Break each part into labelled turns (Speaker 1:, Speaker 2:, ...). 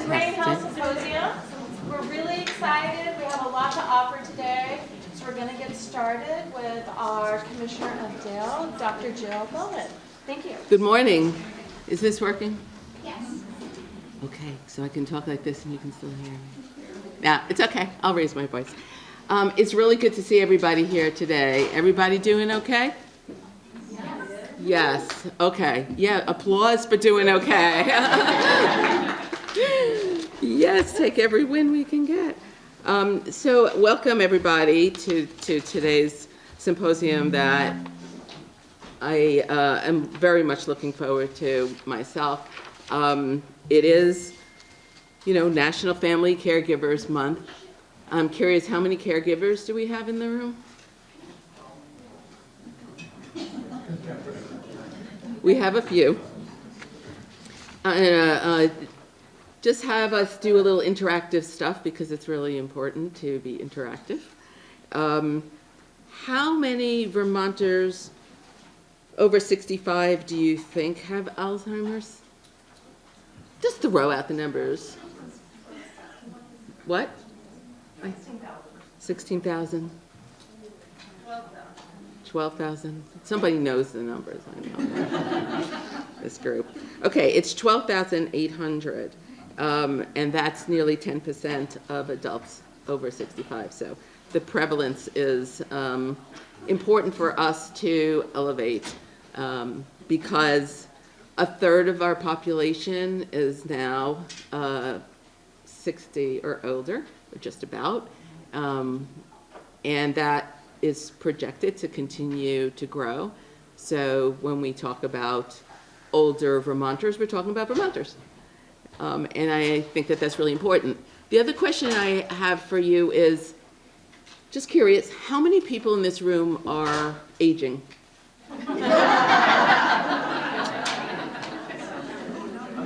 Speaker 1: Brain Health Symposium. We're really excited. We have a lot to offer today. So we're going to get started with our Commissioner of Dale, Dr. Jill Bowman. Thank you.
Speaker 2: Good morning. Is this working?
Speaker 1: Yes.
Speaker 2: Okay, so I can talk like this and you can still hear me. Yeah, it's okay. I'll raise my voice. It's really good to see everybody here today. Everybody doing okay? Yes. Okay. Yeah, applause for doing okay. Yes, take every win we can get. So welcome everybody to today's symposium that I am very much looking forward to myself. It is, National Family Caregivers Month. I'm curious, how many caregivers do we have in the room? We have a few. Just have us do a little interactive stuff because it's really important to be interactive. How many Vermonters over 65 do you think have Alzheimer's? Just throw out the numbers. What? 16,000. 12,000. Somebody knows the numbers, I know. This group. Okay, it's 12,800. And that's nearly 10% of adults over 65. So the prevalence is important for us to elevate because a third of our population is now 60 or older, or just about. And that is projected to continue to grow. So when we talk about older Vermonters, we're talking about Vermonters. And I think that that's really important. The other question I have for you is, just curious, how many people in this room are aging?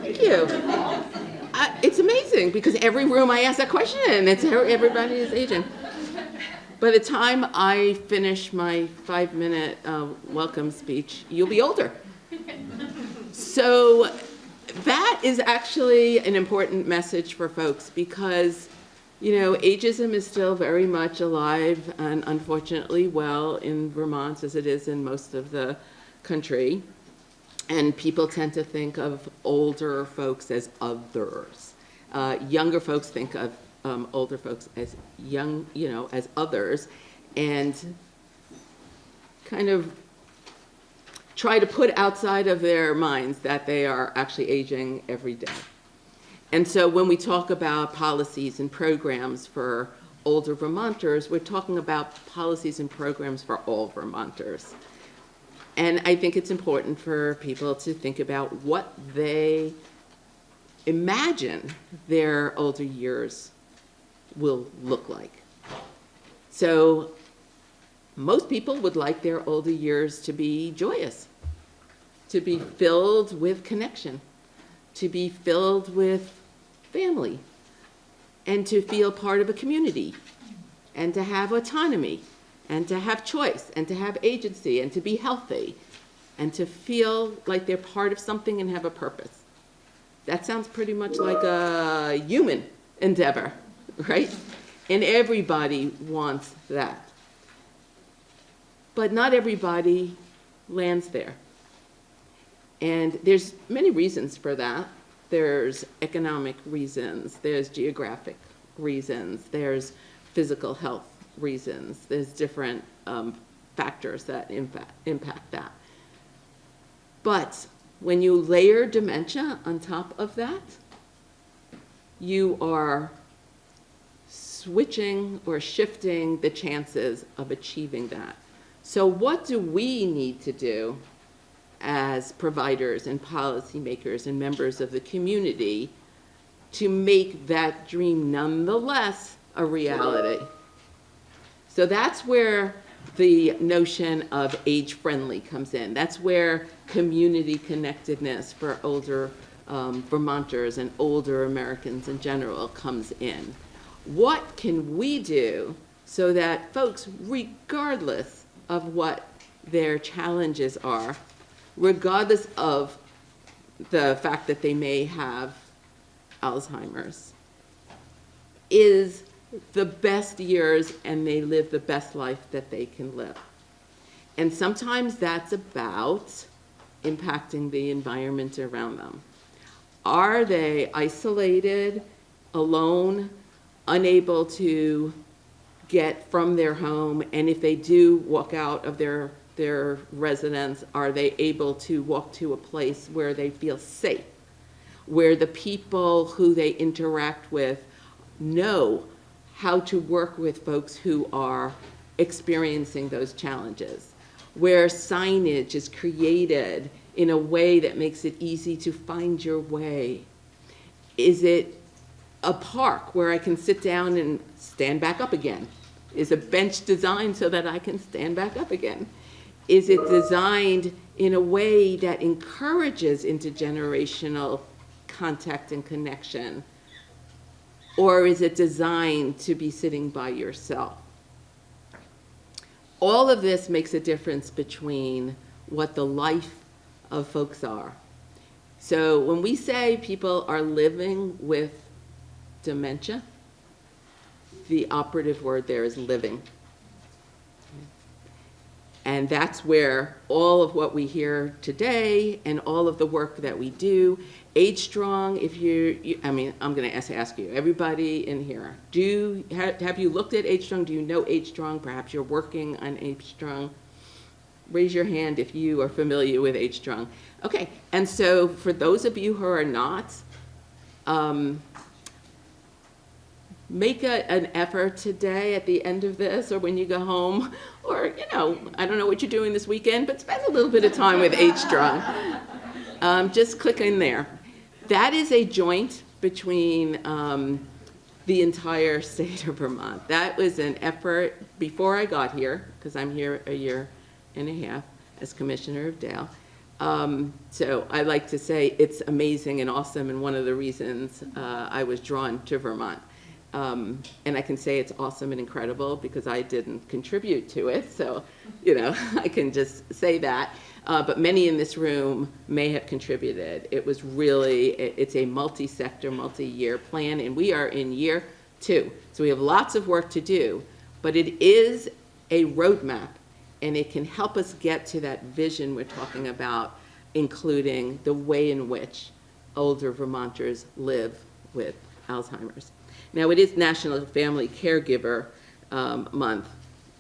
Speaker 2: Thank you. It's amazing because every room I ask that question and everybody is aging. By the time I finish my 5-minute welcome speech, you'll be older. So that is actually an important message for folks because, ageism is still very much alive and unfortunately well in Vermont as it is in most of the country. And people tend to think of older folks as others. Younger folks think of older folks as young, as others, and kind of try to put outside of their minds that they are actually aging every day. And so when we talk about policies and programs for older Vermonters, we're talking about policies and programs for all Vermonters. And I think it's important for people to think about what they imagine their older years will look like. So most people would like their older years to be joyous, to be filled with connection, to be filled with family, and to feel part of a community, and to have autonomy, and to have choice, and to have agency, and to be healthy, and to feel like they're part of something and have a purpose. That sounds pretty much like a human endeavor, right? And everybody wants that. But not everybody lands there. And there's many reasons for that. There's economic reasons, there's geographic reasons, there's physical health reasons, there's different factors that impact that. But when you layer dementia on top of that, you are switching or shifting the chances of achieving that. So what do we need to do as providers and policymakers and members of the community to make that dream nonetheless a reality? So that's where the notion of age-friendly comes in. That's where community connectedness for older Vermonters and older Americans in general comes in. What can we do so that folks, regardless of what their challenges are, regardless of the fact that they may have Alzheimer's is the best years, and they live the best life that they can live. And sometimes that's about impacting the environment around them. Are they isolated, alone, unable to get from their home? And if they do walk out of their residence, are they able to walk to a place where they feel safe, where the people who they interact with know how to work with folks who are experiencing those challenges, where signage is created in a way that makes it easy to find your way? Is it a park where I can sit down and stand back up again? Is a bench designed so that I can stand back up again? Is it designed in a way that encourages intergenerational contact and connection? Or is it designed to be sitting by yourself? All of this makes a difference between what the life of folks are. So when we say people are living with dementia, the operative word there is living. And that's where all of what we hear today and all of the work that we do, Age Strong, I'm going to ask you, everybody in here, have you looked at Age Strong? Do you know Age Strong? Perhaps you're working on Age Strong. Raise your hand if you are familiar with Age Strong. Okay, and so for those of you who are not, make an effort today at the end of this, or when you go home, or, I don't know what you're doing this weekend, but spend a little bit of time with Age Strong. Just click in there. That is a joint between the entire state of Vermont. That was an effort before I got here, because I'm here a year and a half as Commissioner of Dale. So I like to say it's amazing and awesome, and one of the reasons I was drawn to Vermont. And I can say it's awesome and incredible because I didn't contribute to it, so, I can just say that. But many in this room may have contributed. It was really, it's a multi-sector, multi-year plan, and we are in year 2. So we have lots of work to do, but it is a roadmap, and it can help us get to that vision we're talking about, including the way in which older Vermonters live with Alzheimer's. Now, it is National Family Caregiver Month,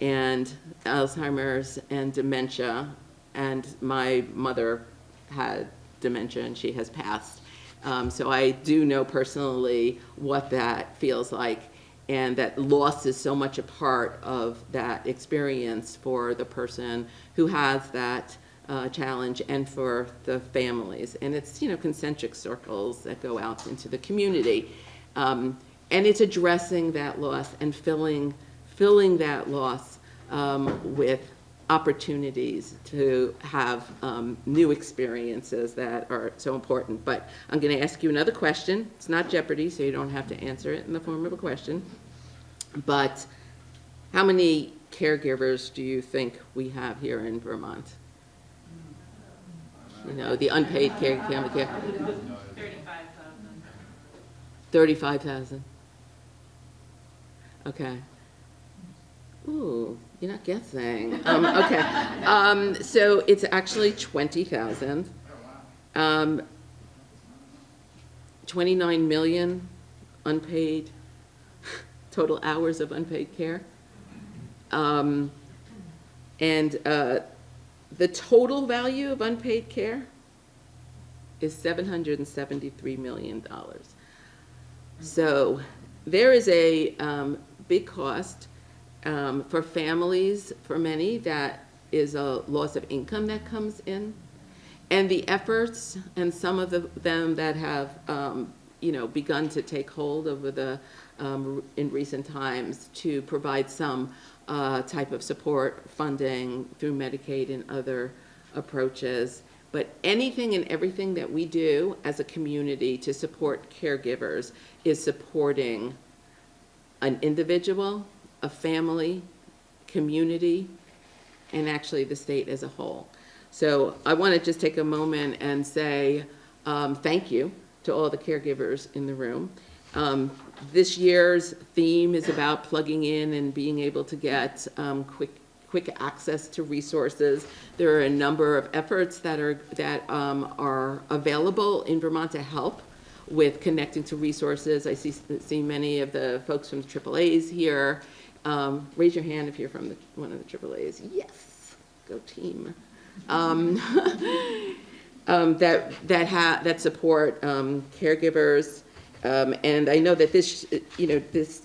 Speaker 2: and Alzheimer's and dementia, and my mother had dementia and she has passed. So I do know personally what that feels like, and that loss is so much a part of that experience for the person who has that challenge and for the families. And it's, concentric circles that go out into the community. And it's addressing that loss and filling that loss with opportunities to have new experiences that are so important. But I'm going to ask you another question. It's not Jeopardy, so you don't have to answer it in the form of a question. But how many caregivers do you think we have here in Vermont? The unpaid family care.
Speaker 3: 35,000.
Speaker 2: 35,000. Okay. Ooh, you're not guessing. Okay. So it's actually 20,000. 29 million unpaid, total hours of unpaid care. And the total value of unpaid care is $773 million. So there is a big cost for families, for many, that is a loss of income that comes in. And the efforts, and some of them that have, begun to take hold over in recent times to provide some type of support funding through Medicaid and other approaches. But anything and everything that we do as a community to support caregivers is supporting an individual, a family, community, and actually the state as a whole. So I want to just take a moment and say thank you to all the caregivers in the room. This year's theme is about plugging in and being able to get quick access to resources. There are a number of efforts that are available in Vermont to help with connecting to resources. I see many of the folks from the AAAs here. Raise your hand if you're from one of the AAAs. Yes, go team. That support caregivers. And I know that this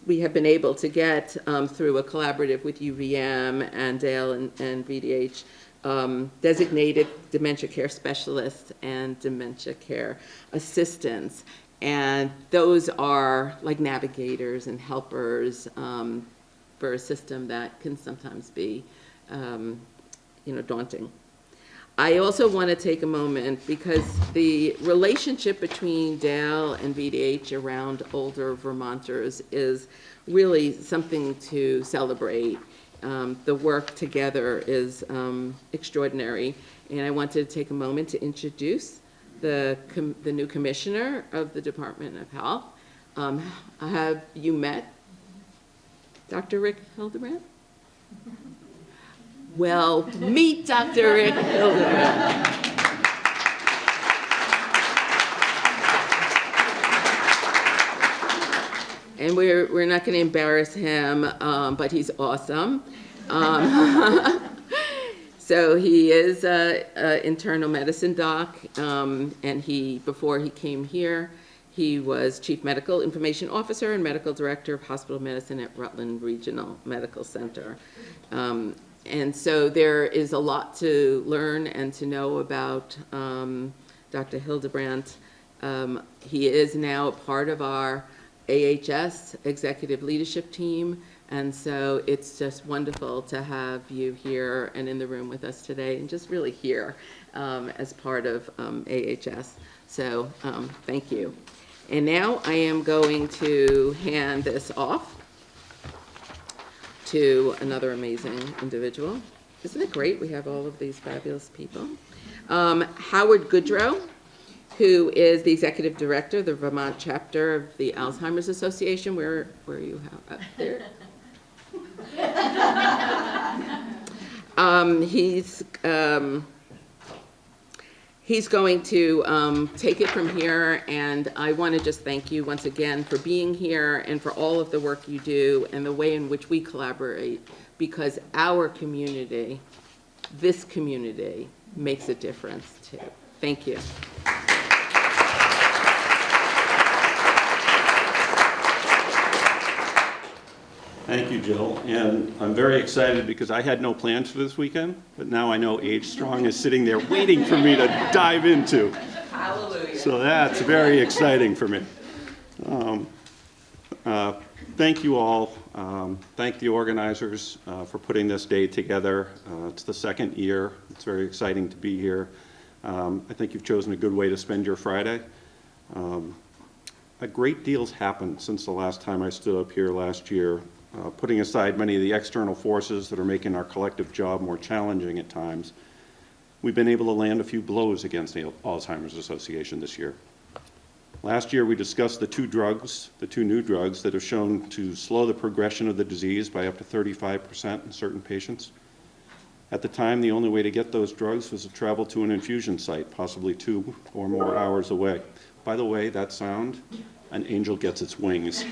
Speaker 2: we have been able to get through a collaborative with UVM and Dale and VDH, designated dementia care specialists and dementia care assistants. And those are like navigators and helpers for a system that can sometimes be, daunting. I also want to take a moment because the relationship between Dale and VDH around older Vermonters is really something to celebrate. The work together is extraordinary, and I wanted to take a moment to introduce the new commissioner of the Department of Health. Have you met Dr. Rick Hildebrand? Well, meet Dr. Rick Hildebrand. And we're not going to embarrass him, but he's awesome. So he is an internal medicine doc, and before he came here, he was Chief Medical Information Officer and Medical Director of Hospital Medicine at Rutland Regional Medical Center. And so there is a lot to learn and to know about Dr. Hildebrand. He is now a part of our AHS executive leadership team, and so it's just wonderful to have you here and in the room with us today, and just really here as part of AHS. So thank you. And now I am going to hand this off to another amazing individual. Isn't it great we have all of these fabulous people? Howard Goodrow, who is the Executive Director of the Vermont chapter of the Alzheimer's Association. Where are you, up there? He's going to take it from here, and I want to just thank you once again for being here and for all of the work you do and the way in which we collaborate, because our community, this community, makes a difference too. Thank you.
Speaker 4: Thank you, Jill. And I'm very excited because I had no plans for this weekend, but now I know Age Strong is sitting there waiting for me to dive into.
Speaker 2: Hallelujah.
Speaker 4: So that's very exciting for me. Thank you all. Thank the organizers for putting this day together. It's the second year. It's very exciting to be here. I think you've chosen a good way to spend your Friday. A great deal's happened since the last time I stood up here last year. Putting aside many of the external forces that are making our collective job more challenging at times, we've been able to land a few blows against the Alzheimer's Association this year. Last year, we discussed the two new drugs that have shown to slow the progression of the disease by up to 35% in certain patients. At the time, the only way to get those drugs was to travel to an infusion site, possibly 2 or more hours away. By the way, that sound, an angel gets its wings.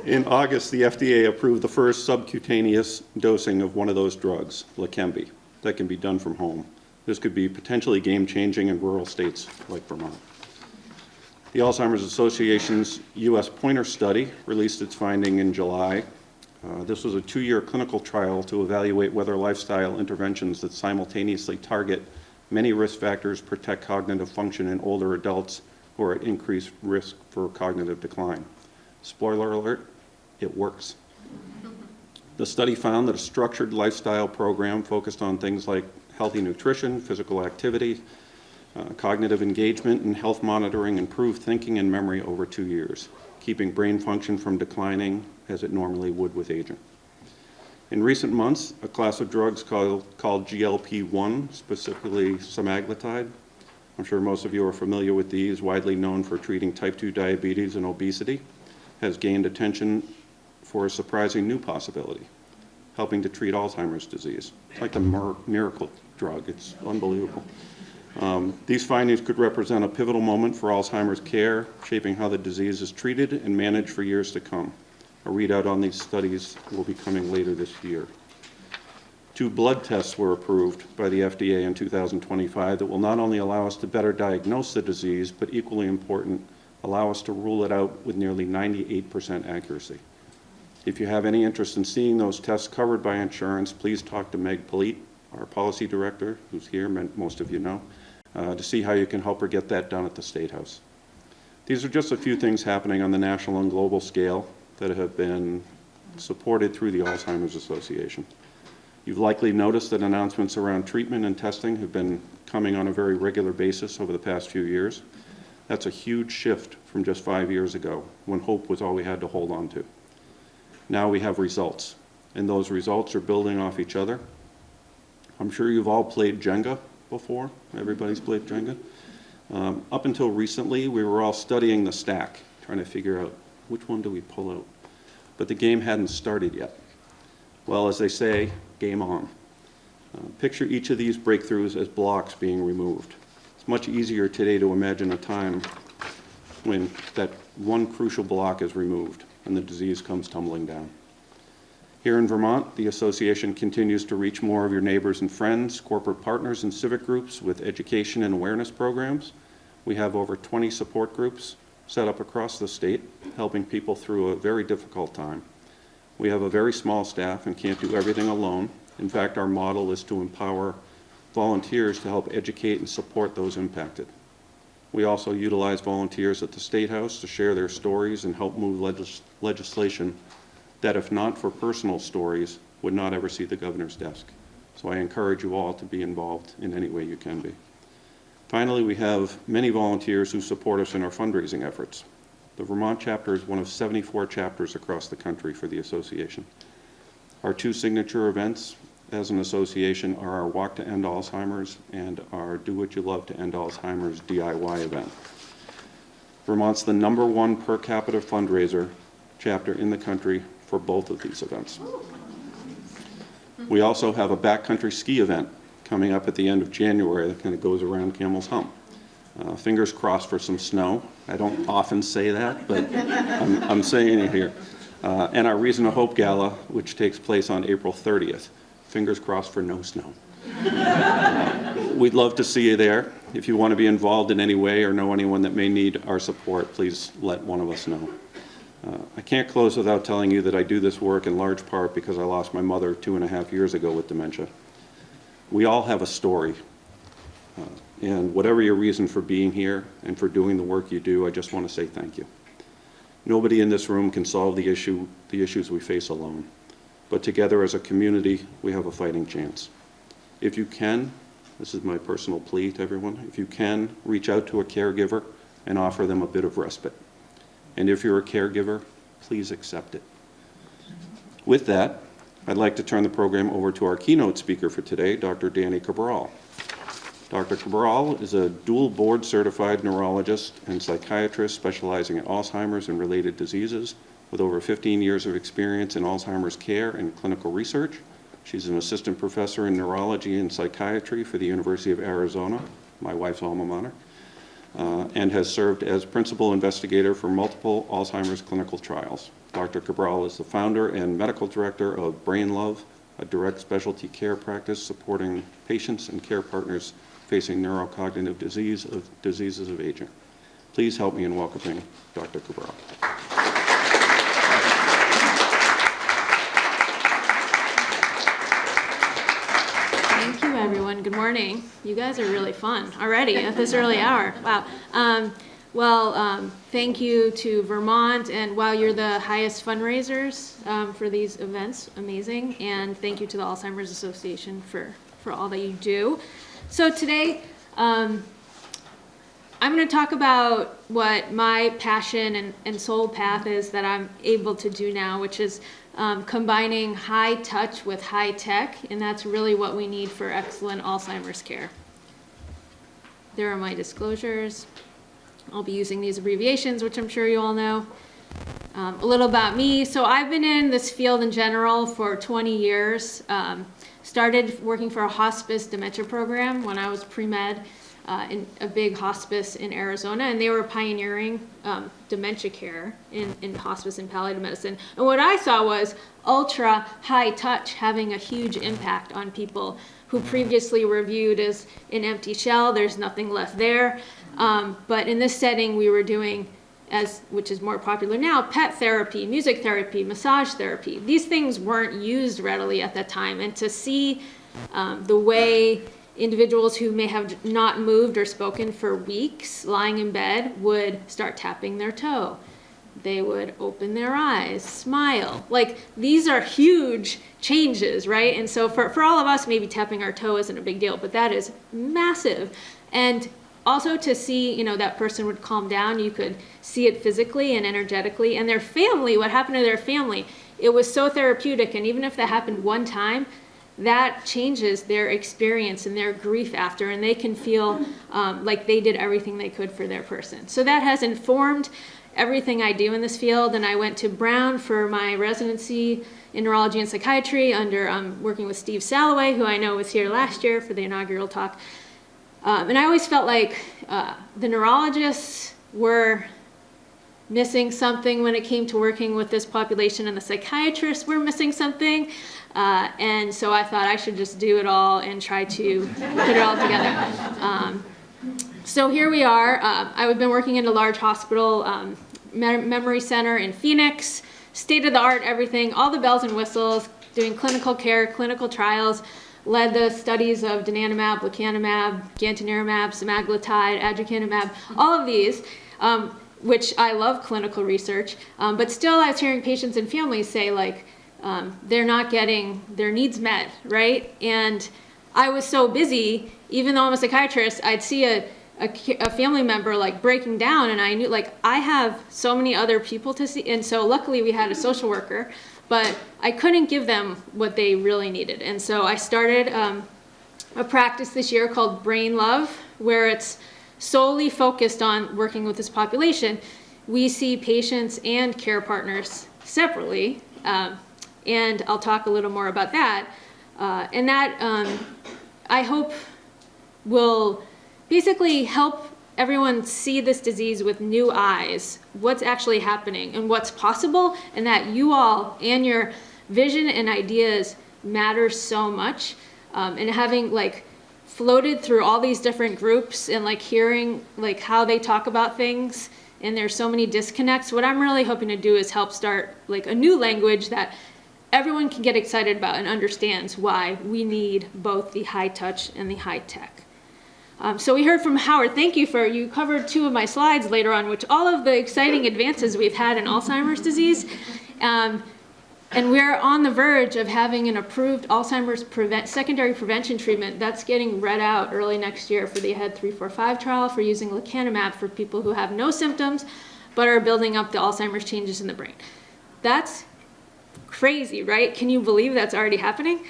Speaker 4: In August, the FDA approved the first subcutaneous dosing of one of those drugs, Leqembi, that can be done from home. This could be potentially game-changing in rural states like Vermont. The Alzheimer's Association's U.S. Pointer study released its finding in July. This was a 2-year clinical trial to evaluate whether lifestyle interventions that simultaneously target many risk factors protect cognitive function in older adults who are at increased risk for cognitive decline. Spoiler alert, it works. The study found that a structured lifestyle program focused on things like healthy nutrition, physical activity, cognitive engagement, and health monitoring improved thinking and memory over 2 years, keeping brain function from declining as it normally would with aging. In recent months, a class of drugs called GLP-1, specifically semaglutide, I'm sure most of you are familiar with these, widely known for treating type 2 diabetes and obesity, has gained attention for a surprising new possibility, helping to treat Alzheimer's disease. It's like the miracle drug. It's unbelievable. These findings could represent a pivotal moment for Alzheimer's care, shaping how the disease is treated and managed for years to come. A readout on these studies will be coming later this year. 2 blood tests were approved by the FDA in 2025 that will not only allow us to better diagnose the disease, but equally important, allow us to rule it out with nearly 98% accuracy. If you have any interest in seeing those tests covered by insurance, please talk to Meg Polite, our policy director, who's here, most of you know, to see how you can help her get that done at the State House. These are just a few things happening on the national and global scale that have been supported through the Alzheimer's Association. You've likely noticed that announcements around treatment and testing have been coming on a very regular basis over the past few years. That's a huge shift from just 5 years ago, when hope was all we had to hold on to. Now we have results, and those results are building off each other. I'm sure you've all played Jenga before. Everybody's played Jenga. Up until recently, we were all studying the stack, trying to figure out which one do we pull out. But the game hadn't started yet. Well, as they say, game on. Picture each of these breakthroughs as blocks being removed. It's much easier today to imagine a time when that one crucial block is removed and the disease comes tumbling down. Here in Vermont, the association continues to reach more of your neighbors and friends, corporate partners, and civic groups with education and awareness programs. We have over 20 support groups set up across the state, helping people through a very difficult time. We have a very small staff and can't do everything alone. In fact, our model is to empower volunteers to help educate and support those impacted. We also utilize volunteers at the State House to share their stories and help move legislation that, if not for personal stories, would not ever see the governor's desk. So I encourage you all to be involved in any way you can be. Finally, we have many volunteers who support us in our fundraising efforts. The Vermont chapter is one of 74 chapters across the country for the association. Our 2 signature events as an association are our Walk to End Alzheimer's and our Do What You Love to End Alzheimer's DIY event. Vermont's the #1 per capita fundraiser chapter in the country for both of these events. We also have a backcountry ski event coming up at the end of January that kind of goes around Camel's Hump. Fingers crossed for some snow. I don't often say that, but I'm saying it here. And our Reason to Hope Gala, which takes place on April 30th. Fingers crossed for no snow. We'd love to see you there. If you want to be involved in any way or know anyone that may need our support, please let one of us know. I can't close without telling you that I do this work in large part because I lost my mother 2.5 years ago with dementia. We all have a story. And whatever your reason for being here and for doing the work you do, I just want to say thank you. Nobody in this room can solve the issues we face alone. But together as a community, we have a fighting chance. If you can, this is my personal plea to everyone, if you can, reach out to a caregiver and offer them a bit of respite. And if you're a caregiver, please accept it. With that, I'd like to turn the program over to our keynote speaker for today, Dr. Danny Cabral. Dr. Cabral is a dual board-certified neurologist and psychiatrist specializing in Alzheimer's and related diseases with over 15 years of experience in Alzheimer's care and clinical research. She's an assistant professor in neurology and psychiatry for the University of Arizona, my wife's alma mater, and has served as principal investigator for multiple Alzheimer's clinical trials. Dr. Cabral is the founder and medical director of Brain Love, a direct specialty care practice supporting patients and care partners facing neurocognitive diseases of aging. Please help me in welcoming Dr. Cabral.
Speaker 5: Thank you, everyone. Good morning. You guys are really fun already at this early hour. Wow. Thank you to Vermont, and wow, you're the highest fundraisers for these events. Amazing. And thank you to the Alzheimer's Association for all that you do. So today, I'm going to talk about what my passion and soul path is that I'm able to do now, which is combining high touch with high tech, and that's really what we need for excellent Alzheimer's care. There are my disclosures. I'll be using these abbreviations, which I'm sure you all know. A little about me. So I've been in this field in general for 20 years. Started working for a hospice dementia program when I was pre-med in a big hospice in Arizona, and they were pioneering dementia care in hospice and palliative medicine. And what I saw was ultra high touch having a huge impact on people who previously were viewed as an empty shell. There's nothing left there. But in this setting, we were doing, which is more popular now, pet therapy, music therapy, massage therapy. These things weren't used readily at that time. And to see the way individuals who may have not moved or spoken for weeks lying in bed would start tapping their toe. They would open their eyes, smile. Like, these are huge changes, right? And so for all of us, maybe tapping our toe isn't a big deal, but that is massive. And also to see, that person would calm down, you could see it physically and energetically. And their family, what happened to their family, it was so therapeutic. And even if that happened one time, that changes their experience and their grief after, and they can feel like they did everything they could for their person. So that has informed everything I do in this field. And I went to Brown for my residency in neurology and psychiatry under working with Steve Salloway, who I know was here last year for the inaugural talk. And I always felt like the neurologists were missing something when it came to working with this population, and the psychiatrists were missing something. And so I thought I should just do it all and try to put it all together. So here we are. I've been working in a large hospital, memory center in Phoenix, state-of-the-art everything, all the bells and whistles, doing clinical care, clinical trials, led the studies of donanemab, lecanemab, gantenerumab, semaglutide, aducanumab, all of these, which I love clinical research, but still I was hearing patients and families say, like, they're not getting their needs met, right? And I was so busy, even though I'm a psychiatrist, I'd see a family member like breaking down, and I knew, like, I have so many other people to see, and so luckily we had a social worker, but I couldn't give them what they really needed. And so I started a practice this year called Brain Love, where it's solely focused on working with this population. We see patients and care partners separately, and I'll talk a little more about that. And that, I hope, will basically help everyone see this disease with new eyes, what's actually happening and what's possible, and that you all and your vision and ideas matter so much. And having like floated through all these different groups and like hearing like how they talk about things, and there's so many disconnects, what I'm really hoping to do is help start like a new language that everyone can get excited about and understands why we need both the high touch and the high tech. So we heard from Howard. Thank you you covered two of my slides later on, which all of the exciting advances we've had in Alzheimer's disease. And we're on the verge of having an approved Alzheimer's secondary prevention treatment that's getting read out early next year for the AHEAD 3-45 trial for using lecanemab for people who have no symptoms but are building up the Alzheimer's changes in the brain. That's crazy, right? Can you believe that's already happening?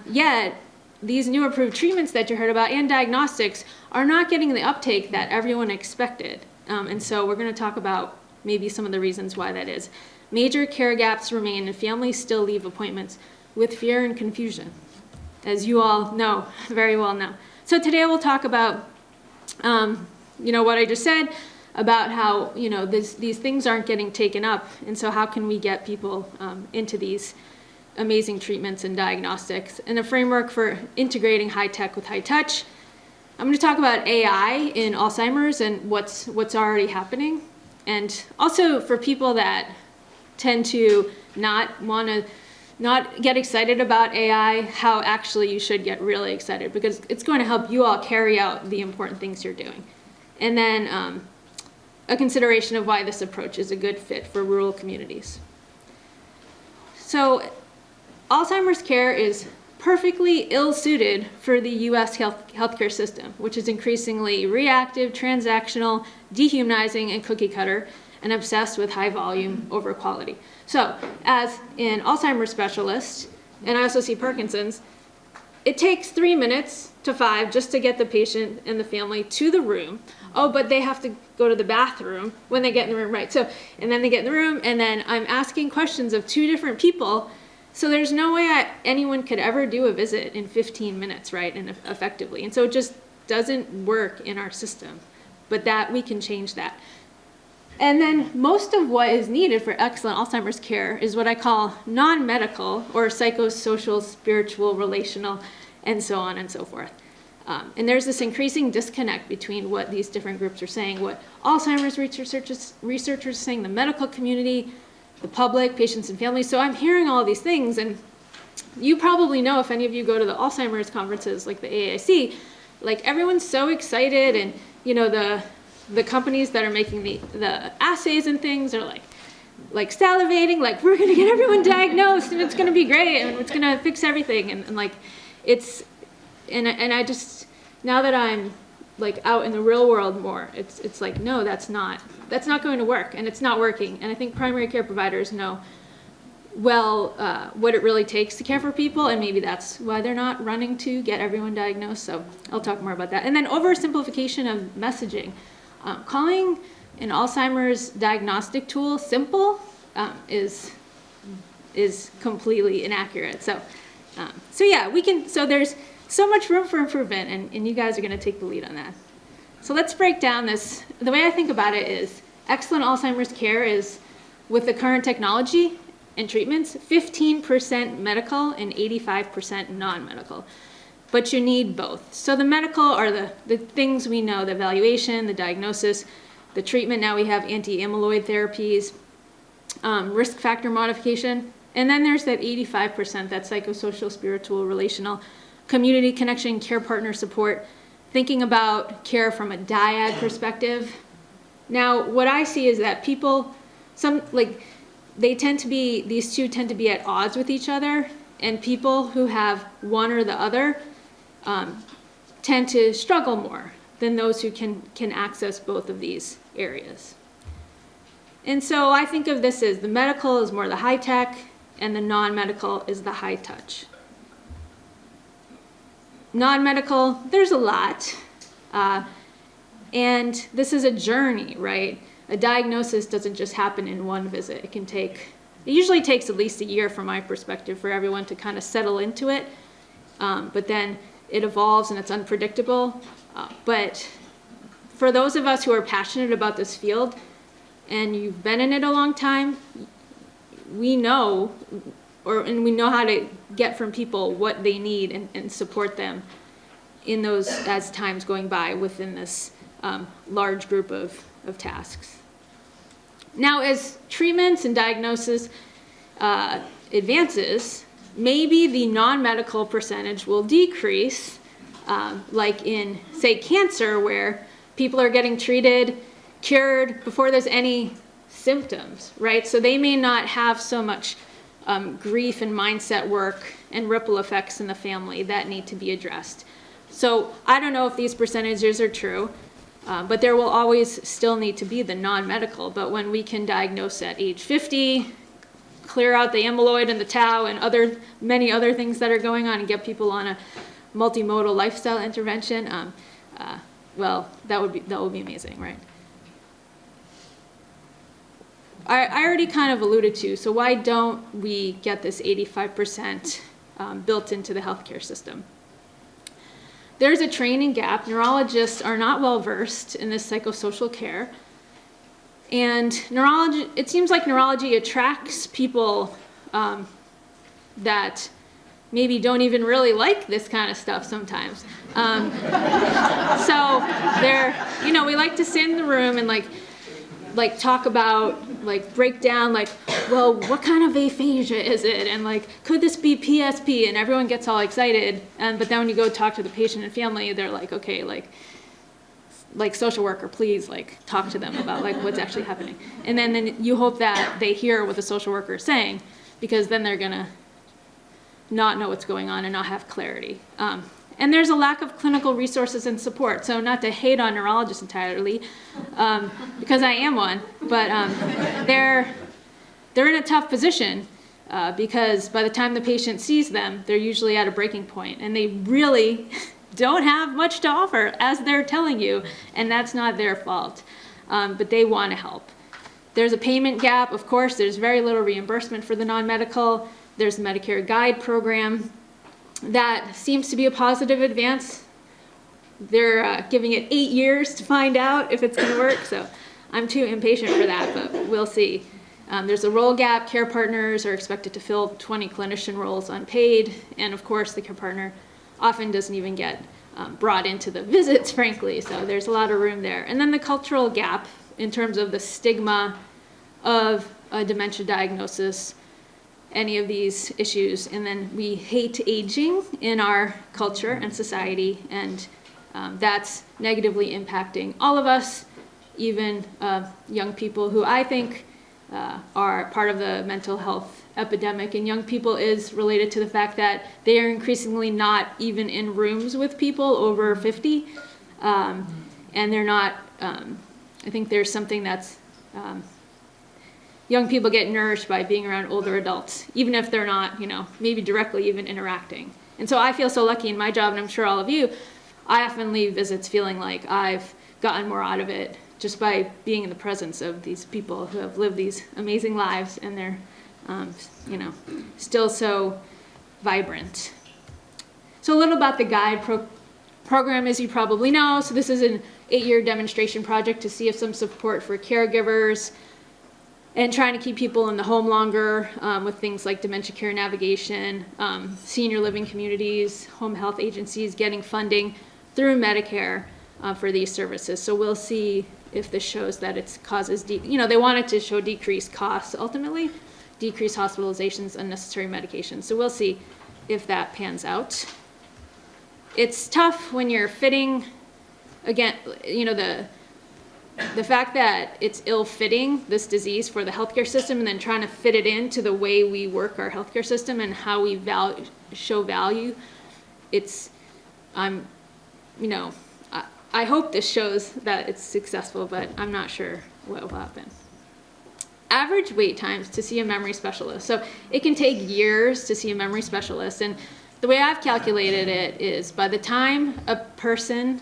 Speaker 5: Yet, these new approved treatments that you heard about and diagnostics are not getting the uptake that everyone expected. And so we're going to talk about maybe some of the reasons why that is. Major care gaps remain, and families still leave appointments with fear and confusion, as you all know, very well know. So today we'll talk about, what I just said, about how, these things aren't getting taken up, and so how can we get people into these amazing treatments and diagnostics, and a framework for integrating high tech with high touch. I'm going to talk about AI in Alzheimer's and what's already happening, and also for people that tend to not get excited about AI, how actually you should get really excited, because it's going to help you all carry out the important things you're doing. And then a consideration of why this approach is a good fit for rural communities. So Alzheimer's care is perfectly ill-suited for the U.S. healthcare system, which is increasingly reactive, transactional, dehumanizing, and cookie cutter. and obsessed with high volume over quality. So as an Alzheimer's specialist, and I also see Parkinson's, it takes 3 minutes to 5 just to get the patient and the family to the room. Oh, but they have to go to the bathroom when they get in the room, right? So, and then they get in the room, and then I'm asking questions of 2 different people. So there's no way anyone could ever do a visit in 15 minutes, right, and effectively. And so it just doesn't work in our system. But that we can change that. And then most of what is needed for excellent Alzheimer's care is what I call non-medical or psychosocial, spiritual, relational, and so on and so forth. And there's this increasing disconnect between what these different groups are saying, what Alzheimer's researchers are saying, the medical community, the public, patients and families. So I'm hearing all these things, and you probably know, if any of you go to the Alzheimer's conferences like the AAIC, like everyone's so excited, and you know, the companies that are making the assays and things are like salivating, like we're gonna get everyone diagnosed and it's gonna be great and it's gonna fix everything, and like it's, and I just, now that I'm like out in the real world more, it's like, no, that's not going to work, and it's not working. And I think primary care providers know well what it really takes to care for people, and maybe that's why they're not running to get everyone diagnosed. So I'll talk more about that. And then oversimplification of messaging. Calling an Alzheimer's diagnostic tool simple is completely inaccurate. So yeah, we can, so there's so much room for improvement, and you guys are going to take the lead on that. So let's break down this. The way I think about it is excellent Alzheimer's care is, with the current technology and treatments, 15% medical and 85% non-medical. But you need both. So the medical are the things we know, the evaluation, the diagnosis, the treatment. Now we have anti-amyloid therapies, risk factor modification. And then there's that 85%, that psychosocial, spiritual, relational, community connection, care partner support, thinking about care from a dyad perspective. Now, what I see is that people, these two tend to be at odds with each other, and people who have one or the other tend to struggle more than those who can access both of these areas. And so I think of this as the medical is more the high tech, and the non-medical is the high touch. Non-medical, there's a lot. And this is a journey, right? A diagnosis doesn't just happen in one visit. It usually takes at least a year from my perspective for everyone to kind of settle into it. But then it evolves and it's unpredictable. But for those of us who are passionate about this field and you've been in it a long time, we know how to get from people what they need and support them in those, as time's going by within this large group of tasks. Now, as treatments and diagnosis advances, maybe the non-medical percentage will decrease, like in, say, cancer, where people are getting treated, cured before there's any symptoms, right? So they may not have so much grief and mindset work and ripple effects in the family that need to be addressed. So I don't know if these percentages are true, but there will always still need to be the non-medical. But when we can diagnose at age 50, clear out the amyloid and the tau and many other things that are going on, and get people on a multimodal lifestyle intervention, well, that would be amazing, right? I already kind of alluded to, so why don't we get this 85% built into the healthcare system? There's a training gap. Neurologists are not well versed in this psychosocial care. And it seems like neurology attracts people that maybe don't even really like this kind of stuff sometimes. So we like to sit in the room and like talk about, like break down, like, well, what kind of aphasia is it? And like, could this be PSP? And everyone gets all excited. But then when you go talk to the patient and family, they're like, okay, like social worker, please like talk to them about like what's actually happening. And then you hope that they hear what the social worker is saying, because then they're gonna not know what's going on and not have clarity. And there's a lack of clinical resources and support. So not to hate on neurologists entirely, because I am one, but they're in a tough position because by the time the patient sees them, they're usually at a breaking point, and they really don't have much to offer, as they're telling you, and that's not their fault, but they want to help. There's a payment gap, of course. There's very little reimbursement for the non-medical. There's the Medicare Guide program. That seems to be a positive advance. They're giving it 8 years to find out if it's going to work, so I'm too impatient for that, but we'll see. There's a role gap. Care partners are expected to fill 20 clinician roles unpaid, and of course the care partner often doesn't even get brought into the visits, frankly, so there's a lot of room there. And then the cultural gap in terms of the stigma of a dementia diagnosis, any of these issues. And then we hate aging in our culture and society, and that's negatively impacting all of us, even young people who I think are part of the mental health epidemic. And young people is related to the fact that they are increasingly not even in rooms with people over 50, and they're not, I think there's something that's, young people get nourished by being around older adults, even if they're not, maybe directly even interacting. And so I feel so lucky in my job, and I'm sure all of you, I often leave visits feeling like I've gotten more out of it just by being in the presence of these people who have lived these amazing lives, and they're, still so vibrant. So a little about the Guide program, as you probably know. So this is an 8-year demonstration project to see if some support for caregivers and trying to keep people in the home longer with things like dementia care navigation, senior living communities, home health agencies getting funding through Medicare for these services. So we'll see if this shows that it causes, they wanted to show decreased costs ultimately, decreased hospitalizations, unnecessary medications. So we'll see if that pans out. It's tough when you're fitting, again, the fact that it's ill-fitting, this disease, for the healthcare system, and then trying to fit it into the way we work our healthcare system and how we show value. I hope this shows that it's successful, but I'm not sure what will happen. Average wait times to see a memory specialist. So it can take years to see a memory specialist, and the way I've calculated it is by the time a person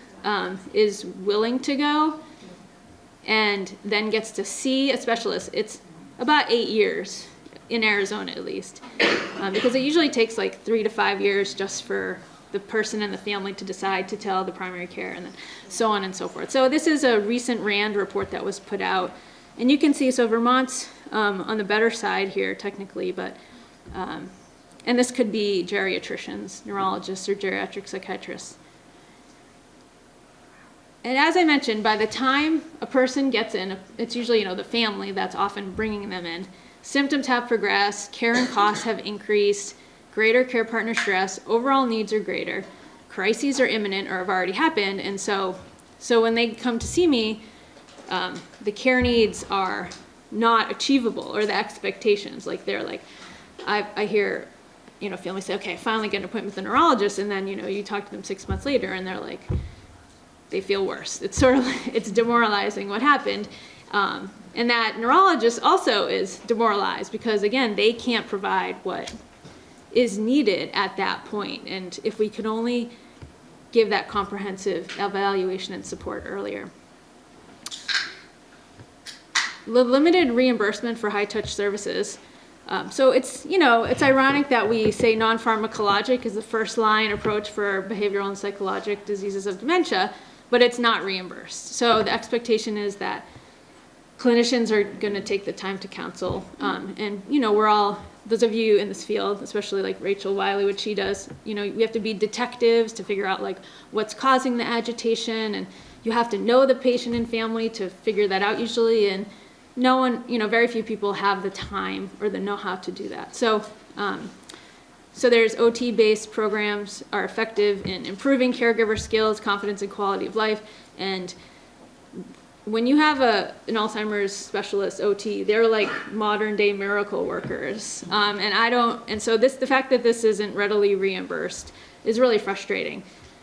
Speaker 5: is willing to go and then gets to see a specialist, it's about 8 years, in Arizona at least, because it usually takes like 3 to 5 years just for the person and the family to decide to tell the primary care, and then so on and so forth. So this is a recent RAND report that was put out, and you can see, so Vermont's on the better side here technically, but and this could be geriatricians, neurologists, or geriatric psychiatrists. And as I mentioned, by the time a person gets in, it's usually, the family that's often bringing them in. Symptoms have progressed, care and costs have increased, greater care partner stress, overall needs are greater, crises are imminent or have already happened, and so when they come to see me, the care needs are not achievable, or the expectations, like they're like, I hear, families say, okay, I finally get an appointment with a neurologist, and then, you talk to them 6 months later, and they're like, they feel worse. It's sort of, it's demoralizing what happened. And that neurologist also is demoralized because, again, they can't provide what is needed at that point. And if we could only give that comprehensive evaluation and support earlier. The limited reimbursement for high-touch services. So it's, it's ironic that we say non-pharmacologic is the first-line approach for behavioral and psychologic diseases of dementia, but it's not reimbursed. So the expectation is that clinicians are going to take the time to counsel. And, we're all, those of you in this field, especially like Rachel Wiley, what she does, we have to be detectives to figure out like what's causing the agitation, and you have to know the patient and family to figure that out usually. And no one, very few people have the time or the know-how to do that. So, so there's OT-based programs are effective in improving caregiver skills, confidence, and quality of life. And when you have an Alzheimer's specialist OT, they're like modern-day miracle workers. And so the fact that this isn't readily reimbursed is really frustrating.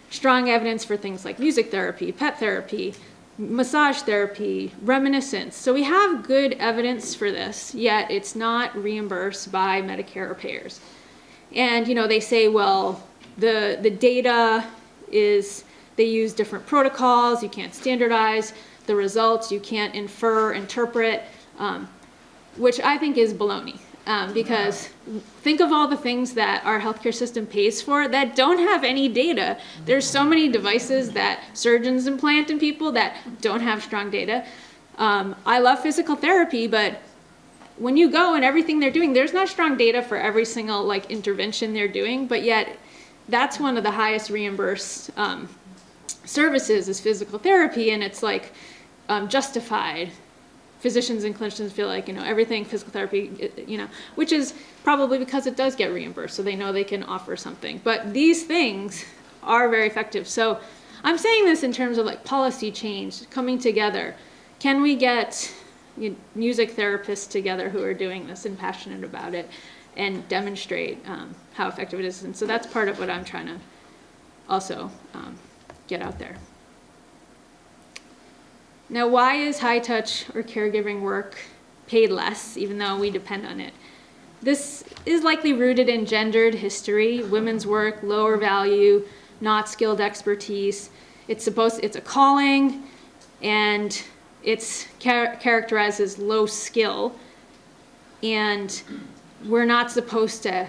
Speaker 5: strong evidence for things like music therapy, pet therapy, massage therapy, reminiscence. So we have good evidence for this, yet it's not reimbursed by Medicare or payers. And, they say, well, the data is, they use different protocols, you can't standardize the results, you can't interpret, which I think is baloney. Because think of all the things that our healthcare system pays for that don't have any data. There's so many devices that surgeons implant in people that don't have strong data. I love physical therapy, but when you go and everything they're doing, there's not strong data for every single intervention they're doing, but yet that's one of the highest reimbursed services is physical therapy, and it's justified. Physicians and clinicians feel like, everything physical therapy, which is probably because it does get reimbursed, so they know they can offer something. But these things are very effective. So I'm saying this in terms of policy change, coming together. Can we get music therapists together who are doing this and passionate about it and demonstrate how effective it is? And so that's part of what I'm trying to also get out there. Now, why is high-touch or caregiving work paid less, even though we depend on it? This is likely rooted in gendered history. Women's work, lower value, not skilled expertise. It's a calling, and it's characterized as low skill. And we're not supposed to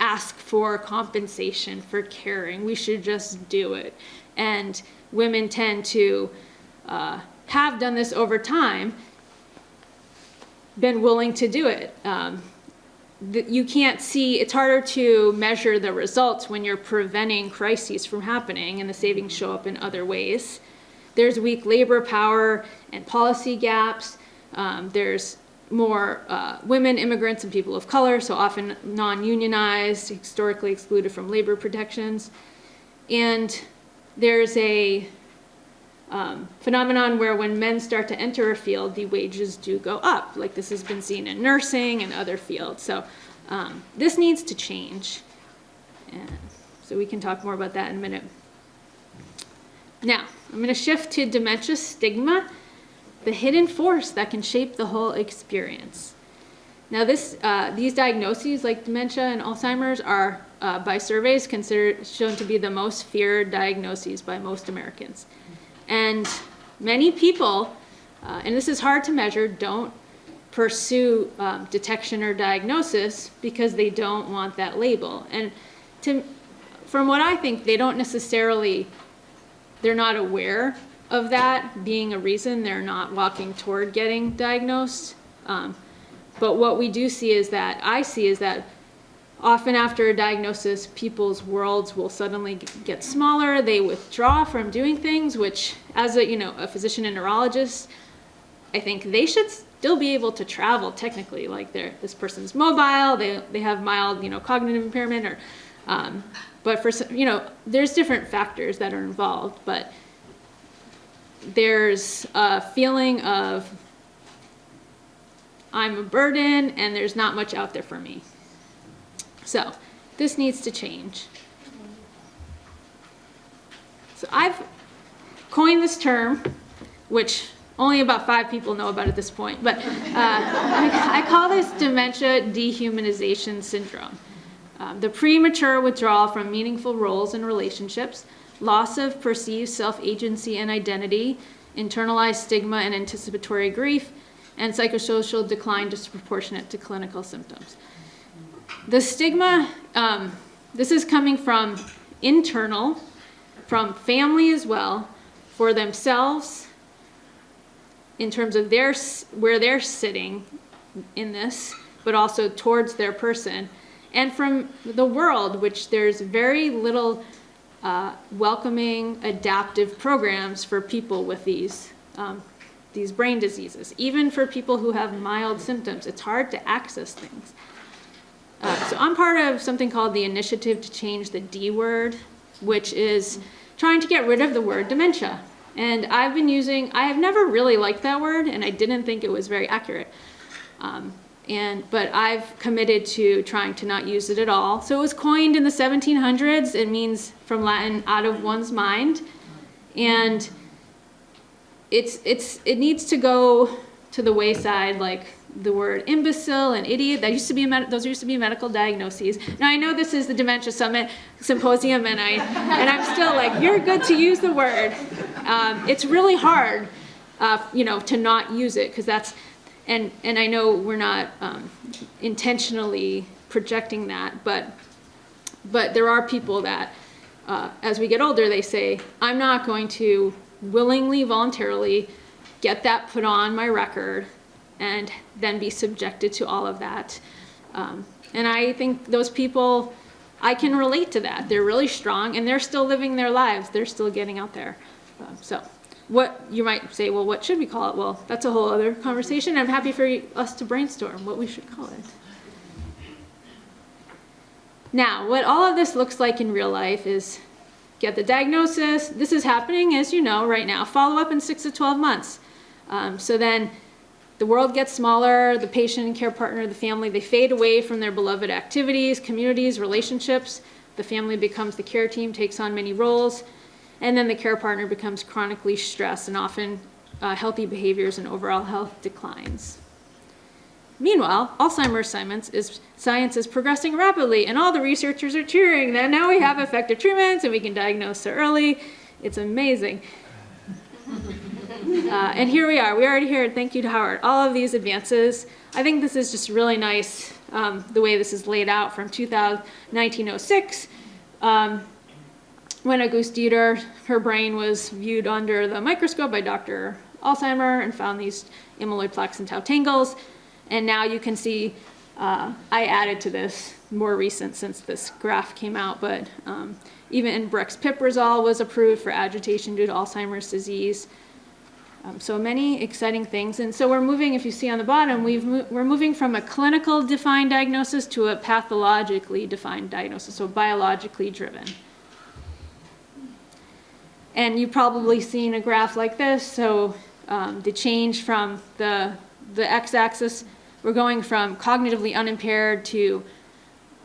Speaker 5: ask for compensation for caring. We should just do it. And women tend to have done this over time, been willing to do it. You can't see, it's harder to measure the results when you're preventing crises from happening, and the savings show up in other ways. There's weak labor power and policy gaps. There's more women, immigrants, and people of color, so often non-unionized, historically excluded from labor protections. And there's a phenomenon where when men start to enter a field, the wages do go up. This has been seen in nursing and other fields. So this needs to change. And so we can talk more about that in a minute. Now, I'm going to shift to dementia stigma, the hidden force that can shape the whole experience. Now, these diagnoses like dementia and Alzheimer's are, by surveys, shown to be the most feared diagnoses by most Americans. And many people, and this is hard to measure, don't pursue detection or diagnosis because they don't want that label. And from what I think, they don't necessarily, they're not aware of that being a reason they're not walking toward getting diagnosed. But what we do see is that, often after a diagnosis, people's worlds will suddenly get smaller. They withdraw from doing things, which as a physician and neurologist, I think they should still be able to travel technically. This person's mobile, they have mild, cognitive impairment, or, but for there's different factors that are involved. But there's a feeling of I'm a burden and there's not much out there for me. So this needs to change. So I've coined this term, which only about 5 people know about at this point, but I call this dementia dehumanization syndrome. The premature withdrawal from meaningful roles and relationships, loss of perceived self-agency and identity, internalized stigma and anticipatory grief, and psychosocial decline disproportionate to clinical symptoms. The stigma, this is coming from internal, from family as well, for themselves, in terms of where they're sitting in this, but also towards their person, and from the world, which there's very little welcoming, adaptive programs for people with these brain diseases. Even for people who have mild symptoms, it's hard to access things. So I'm part of something called the Initiative to Change the D Word, which is trying to get rid of the word dementia. And I have never really liked that word, and I didn't think it was very accurate. But I've committed to trying to not use it at all. So it was coined in the 1700s. It means from Latin, out of one's mind. And it needs to go to the wayside, like the word imbecile and idiot. Those used to be medical diagnoses. Now I know this is the Dementia Symposium, and I'm still like, you're good to use the word. It's really hard, to not use it, because that's, and I know we're not intentionally projecting that, but there are people that, as we get older, they say, I'm not going to willingly, voluntarily get that put on my record and then be subjected to all of that. And I think those people, I can relate to that. They're really strong, and they're still living their lives. They're still getting out there. So what you might say, well, what should we call it? Well, that's a whole other conversation. I'm happy for us to brainstorm what we should call it. Now, what all of this looks like in real life is get the diagnosis. This is happening, as you know, right now. Follow up in 6 to 12 months. So then the world gets smaller, the patient and care partner, the family, they fade away from their beloved activities, communities, relationships. The family becomes the care team, takes on many roles, and then the care partner becomes chronically stressed, and often healthy behaviors and overall health declines. Meanwhile, Alzheimer's science is progressing rapidly, and all the researchers are cheering that now we have effective treatments and we can diagnose so early. It's amazing. And here we are. We already heard, thank you to Howard, all of these advances. I think this is just really nice, the way this is laid out from 1906, when Auguste Dieter, her brain was viewed under the microscope by Dr. Alzheimer and found these amyloid plaques and tau tangles. And now you can see, I added to this, more recent since this graph came out, but even brexpiprazole was approved for agitation due to Alzheimer's disease. So many exciting things. And so we're moving, if you see on the bottom, we're moving from a clinical defined diagnosis to a pathologically defined diagnosis, so biologically driven. And you've probably seen a graph like this. So the change from the x-axis, we're going from cognitively unimpaired to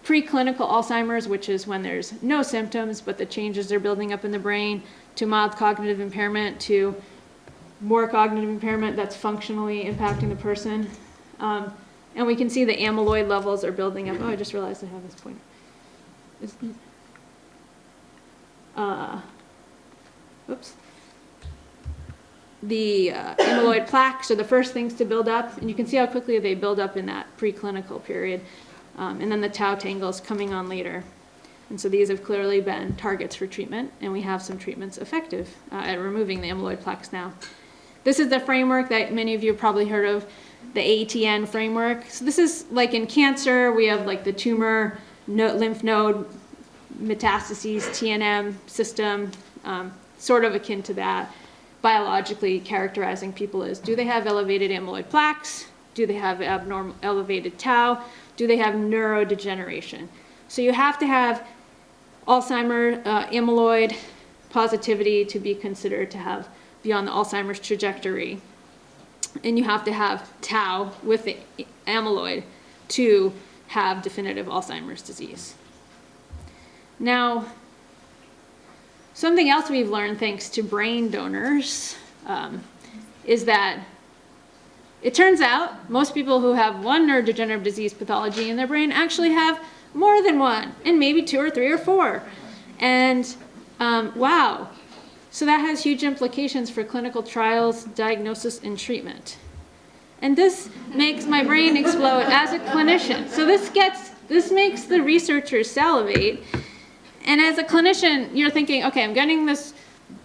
Speaker 5: preclinical Alzheimer's, which is when there's no symptoms, but the changes are building up in the brain, to mild cognitive impairment, to more cognitive impairment that's functionally impacting the person. And we can see the amyloid levels are building up. Oh, I just realized I have this pointer. Oops. The amyloid plaques are the first things to build up, and you can see how quickly they build up in that preclinical period. And then the tau tangles coming on later. And so these have clearly been targets for treatment, and we have some treatments effective at removing the amyloid plaques now. This is the framework that many of you have probably heard of, the ATN framework. So this is like in cancer, we have like the tumor, lymph node, metastases, TNM system, sort of akin to that. Biologically characterizing people as, do they have elevated amyloid plaques? Do they have abnormal elevated tau? Do they have neurodegeneration? So you have to have Alzheimer, amyloid positivity to be considered to have be on the Alzheimer's trajectory. And you have to have tau with the amyloid to have definitive Alzheimer's disease. Now, something else we've learned thanks to brain donors is that it turns out most people who have one neurodegenerative disease pathology in their brain actually have more than one, and maybe 2 or 3 or 4. And wow. So that has huge implications for clinical trials, diagnosis, and treatment. And this makes my brain explode as a clinician. So this makes the researchers salivate. And as a clinician, you're thinking, okay, I'm getting this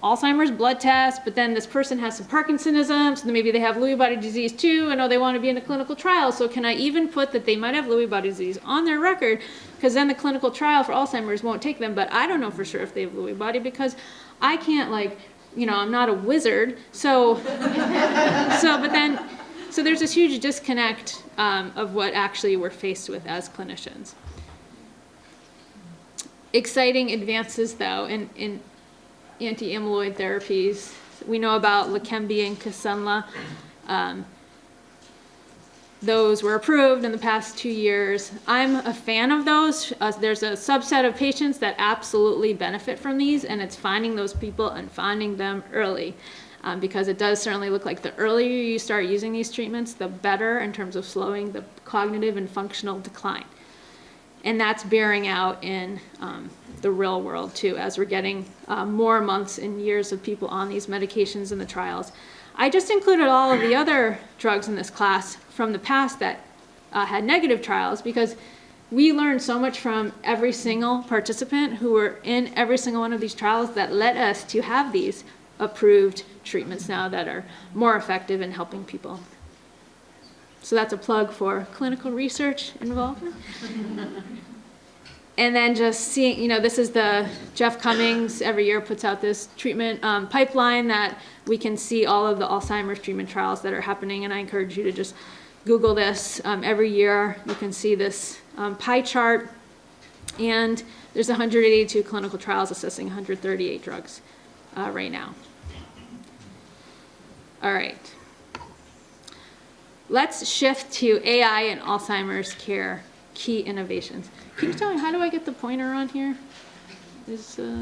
Speaker 5: Alzheimer's blood test, but then this person has some Parkinsonism, so then maybe they have Lewy body disease too, and they want to be in a clinical trial. So can I even put that they might have Lewy body disease on their record? Because then the clinical trial for Alzheimer's won't take them, but I don't know for sure if they have Lewy body because I can't I'm not a wizard. So there's this huge disconnect of what actually we're faced with as clinicians. Exciting advances, though, in anti-amyloid therapies. We know about Leqembi and Kisunla. those were approved in the past 2 years. I'm a fan of those. There's a subset of patients that absolutely benefit from these, and it's finding those people and finding them early. Because it does certainly look like the earlier you start using these treatments, the better in terms of slowing the cognitive and functional decline. And that's bearing out in the real world too, as we're getting more months and years of people on these medications in the trials. I just included all of the other drugs in this class from the past that had negative trials, because we learned so much from every single participant who were in every single one of these trials that led us to have these approved treatments now that are more effective in helping people. So that's a plug for clinical research involvement. And then just seeing, you know, this is the Jeff Cummings every year puts out this treatment pipeline that we can see all of the Alzheimer's treatment trials that are happening. And I encourage you to just Google this. Every year you can see this pie chart. And there's 182 clinical trials assessing 138 drugs right now. All right. Let's shift to AI and Alzheimer's care key innovations. Can you tell me, how do I get the pointer on here? Is
Speaker 6: Let me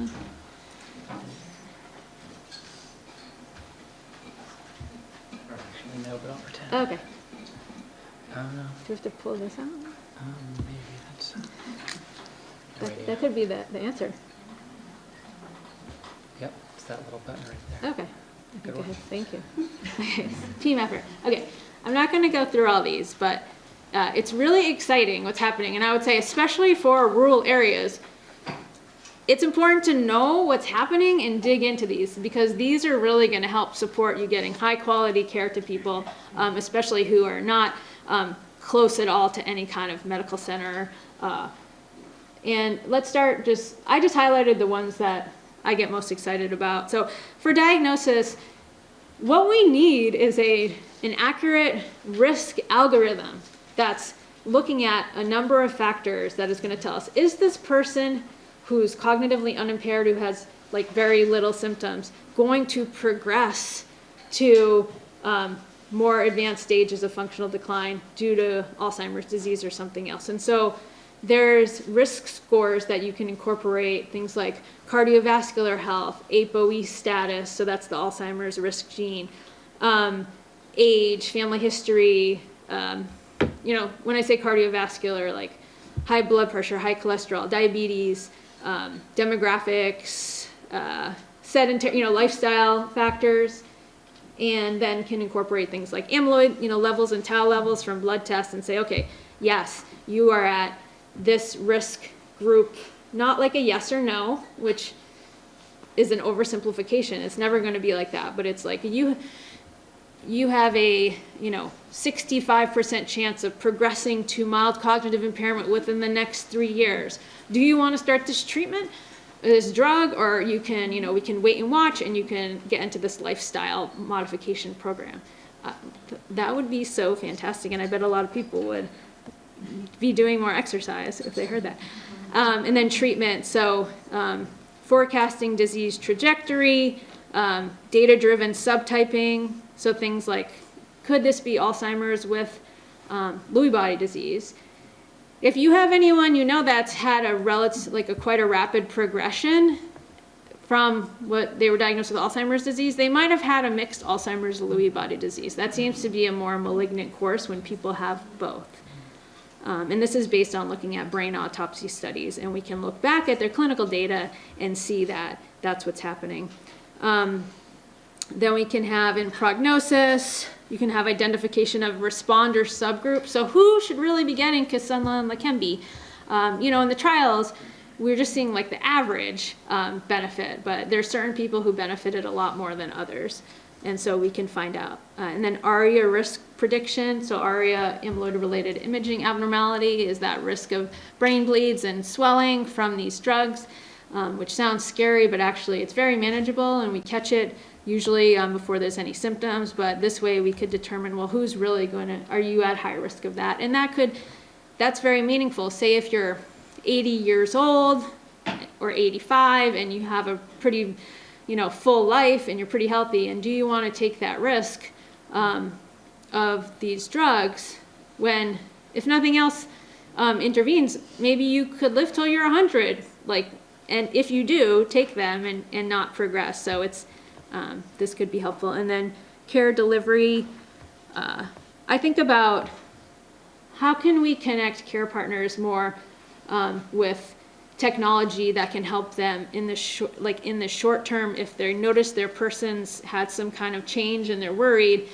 Speaker 6: know, but I'll pretend.
Speaker 5: okay.
Speaker 6: Oh, no.
Speaker 5: Do we have to pull this out?
Speaker 6: Maybe that's...
Speaker 5: That could be the answer.
Speaker 6: Yep, it's that little button right there.
Speaker 5: Okay.
Speaker 6: Good
Speaker 5: Go
Speaker 6: one.
Speaker 5: ahead. Thank you. Team effort. Okay. I'm not going to go through all these, but it's really exciting what's happening. And I would say, especially for rural areas, it's important to know what's happening and dig into these, because these are really going to help support you getting high quality care to people, especially who are not close at all to any kind of medical center. And let's start I just highlighted the ones that I get most excited about. So for diagnosis, what we need is an accurate risk algorithm that's looking at a number of factors that is going to tell us, is this person who's cognitively unimpaired, who has like very little symptoms, going to progress to more advanced stages of functional decline due to Alzheimer's disease or something else? And so there's risk scores that you can incorporate, things like cardiovascular health, ApoE status, so that's the Alzheimer's risk gene, age, family history, you know, when I say cardiovascular, like high blood pressure, high cholesterol, diabetes, demographics, sedentary, you know, lifestyle factors, and then can incorporate things like amyloid, you know, levels and tau levels from blood tests and say, okay, yes, you are at this risk group, not like a yes or no, which is an oversimplification. It's never going to be like that, but it's like you have a, you know, 65% chance of progressing to mild cognitive impairment within the next 3 years. Do you want to start this treatment, this drug, or you can, you know, we can wait and watch and you can get into this lifestyle modification program? That would be so fantastic, and I bet a lot of people would be doing more exercise if they heard that. And then treatment, so forecasting disease trajectory, data-driven subtyping, so things like, could this be Alzheimer's with Lewy body disease? If you have anyone you know that's had quite a rapid progression from what they were diagnosed with Alzheimer's disease, they might have had a mixed Alzheimer's Lewy body disease. That seems to be a more malignant course when people have both. And this is based on looking at brain autopsy studies, and we can look back at their clinical data and see that that's what's happening. Then we can have in prognosis, you can have identification of responder subgroups. So who should really be getting Kisunla and Leqembi? You know, in the trials, we're just seeing like the average benefit, but there's certain people who benefited a lot more than others. And so we can find out. And then ARIA risk prediction. So ARIA, amyloid-related imaging abnormality, is that risk of brain bleeds and swelling from these drugs, which sounds scary, but actually it's very manageable, and we catch it usually before there's any symptoms. But this way we could determine, well, who's really are you at high risk of that? And that's very meaningful. Say if you're 80 years old or 85 and you have a pretty, you know, full life and you're pretty healthy, and do you want to take that risk of these drugs when, if nothing else intervenes, maybe you could live till you're 100, like, and if you do, take them and not progress. So it's, this could be helpful. And then care delivery, I think about how can we connect care partners more with technology that can help them in the short term. If they notice their person's had some kind of change and they're worried,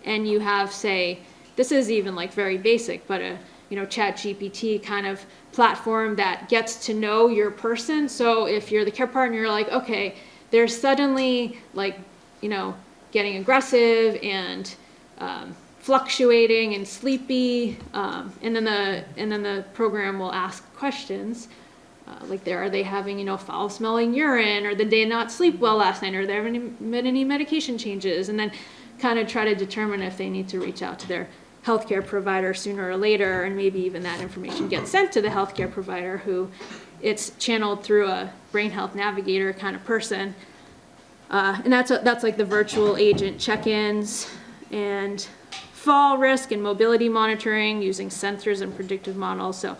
Speaker 5: and you have, say, this is even like very basic, but a ChatGPT kind of platform that gets to know your person. So if you're the care partner, you're like, okay, they're suddenly like, getting aggressive and fluctuating and sleepy, and then the program will ask questions like, are they having foul-smelling urine, or did they not sleep well last night, or there been any medication changes, and then kind of try to determine if they need to reach out to their healthcare provider sooner or later, and maybe even that information gets sent to the healthcare provider, who it's channeled through a brain health navigator kind of person, and that's like the virtual agent check-ins and fall risk and mobility monitoring using sensors and predictive models. So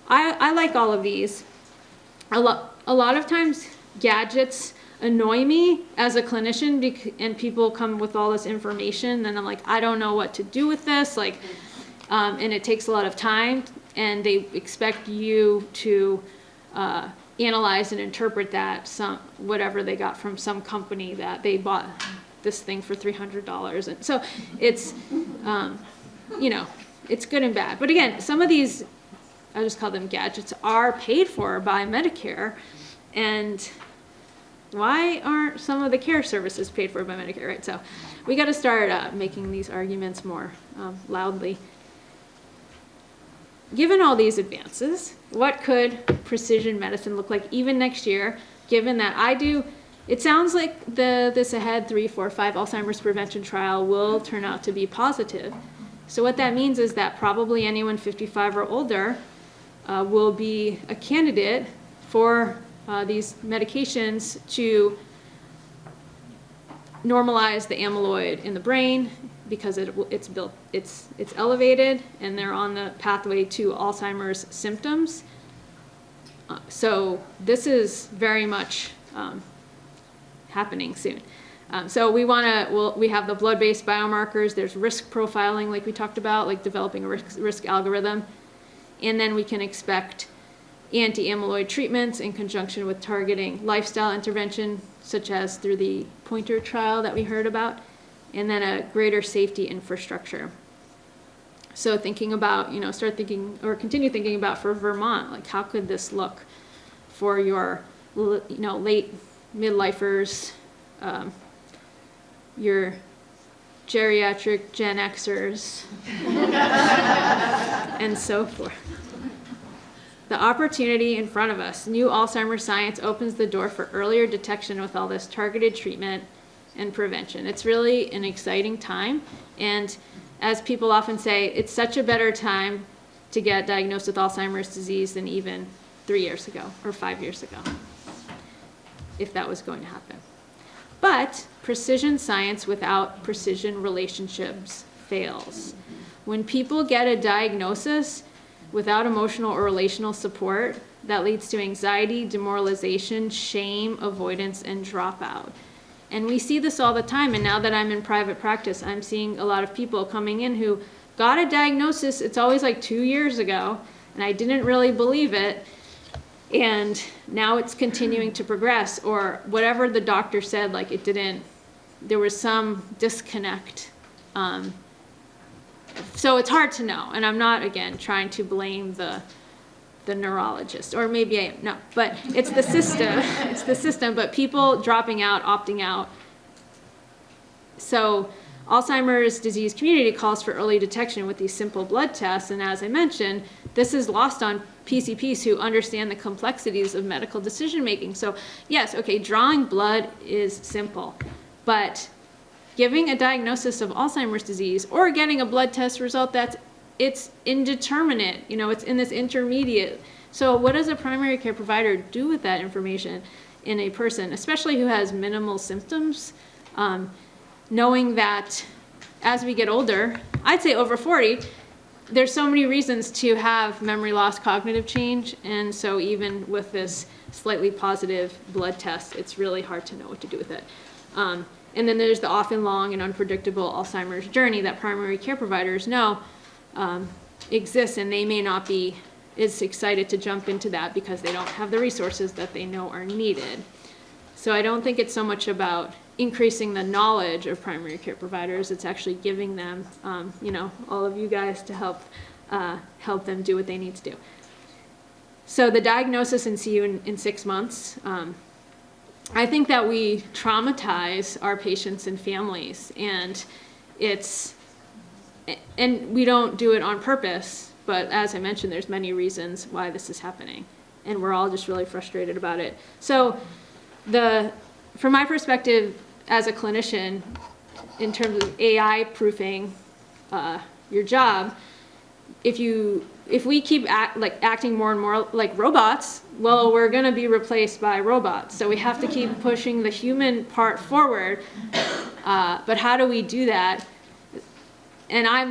Speaker 5: I like all of these. A lot of times gadgets annoy me as a clinician, and people come with all this information, and I'm like, I don't know what to do with this, like, and it takes a lot of time, and they expect you to analyze and interpret that, whatever they got from some company that they bought this thing for $300, and so it's it's good and bad. But again, some of these, I just call them gadgets, are paid for by Medicare, and why aren't some of the care services paid for by Medicare, right? So we got to start making these arguments more loudly. Given all these advances, what could precision medicine look like even next year, given that it sounds like this AHEAD 3, 4, 5 Alzheimer's prevention trial will turn out to be positive. So what that means is that probably anyone 55 or older will be a candidate for these medications to normalize the amyloid in the brain, because it's elevated, and they're on the pathway to Alzheimer's symptoms. So this is very much happening soon. So we have the blood-based biomarkers. There's risk profiling, like we talked about, like developing a risk algorithm, and then we can expect anti-amyloid treatments in conjunction with targeting lifestyle intervention, such as through the Pointer trial that we heard about, and then a greater safety infrastructure. So thinking about, continue thinking about for Vermont, like how could this look for your, late midlifers, your geriatric Gen Xers, and so forth. The opportunity in front of us. New Alzheimer's science opens the door for earlier detection with all this targeted treatment and prevention. It's really an exciting time, and as people often say, it's such a better time to get diagnosed with Alzheimer's disease than even 3 years ago or 5 years ago, if that was going to happen. But precision science without precision relationships fails. When people get a diagnosis without emotional or relational support, that leads to anxiety, demoralization, shame, avoidance, and dropout. And we see this all the time, and now that I'm in private practice, I'm seeing a lot of people coming in who got a diagnosis, it's always like 2 years ago, and I didn't really believe it, and now it's continuing to progress, or whatever the doctor said, like there was some disconnect. So it's hard to know, and I'm not, again, trying to blame the neurologist, or maybe I am, no, but it's the system, it's the system, but people dropping out, opting out. So Alzheimer's disease community calls for early detection with these simple blood tests, and as I mentioned, this is lost on PCPs who understand the complexities of medical decision making. So yes, okay, drawing blood is simple, but giving a diagnosis of Alzheimer's disease or getting a blood test result it's indeterminate, it's in this intermediate. So what does a primary care provider do with that information in a person, especially who has minimal symptoms, knowing that as we get older, I'd say over 40, there's so many reasons to have memory loss, cognitive change, and so even with this slightly positive blood test, it's really hard to know what to do with it. And then there's the often long and unpredictable Alzheimer's journey that primary care providers know exists, and they may not be as excited to jump into that because they don't have the resources that they know are needed. So I don't think it's so much about increasing the knowledge of primary care providers. It's actually giving them, all of you guys to help them do what they need to do. So the diagnosis and see you in 6 months. I think that we traumatize our patients and families, and we don't do it on purpose, but as I mentioned, there's many reasons why this is happening, and we're all just really frustrated about it. So from my perspective as a clinician, in terms of AI proofing your job, if we keep acting more and more like robots, well, we're going to be replaced by robots. So we have to keep pushing the human part forward. But how do we do that? And I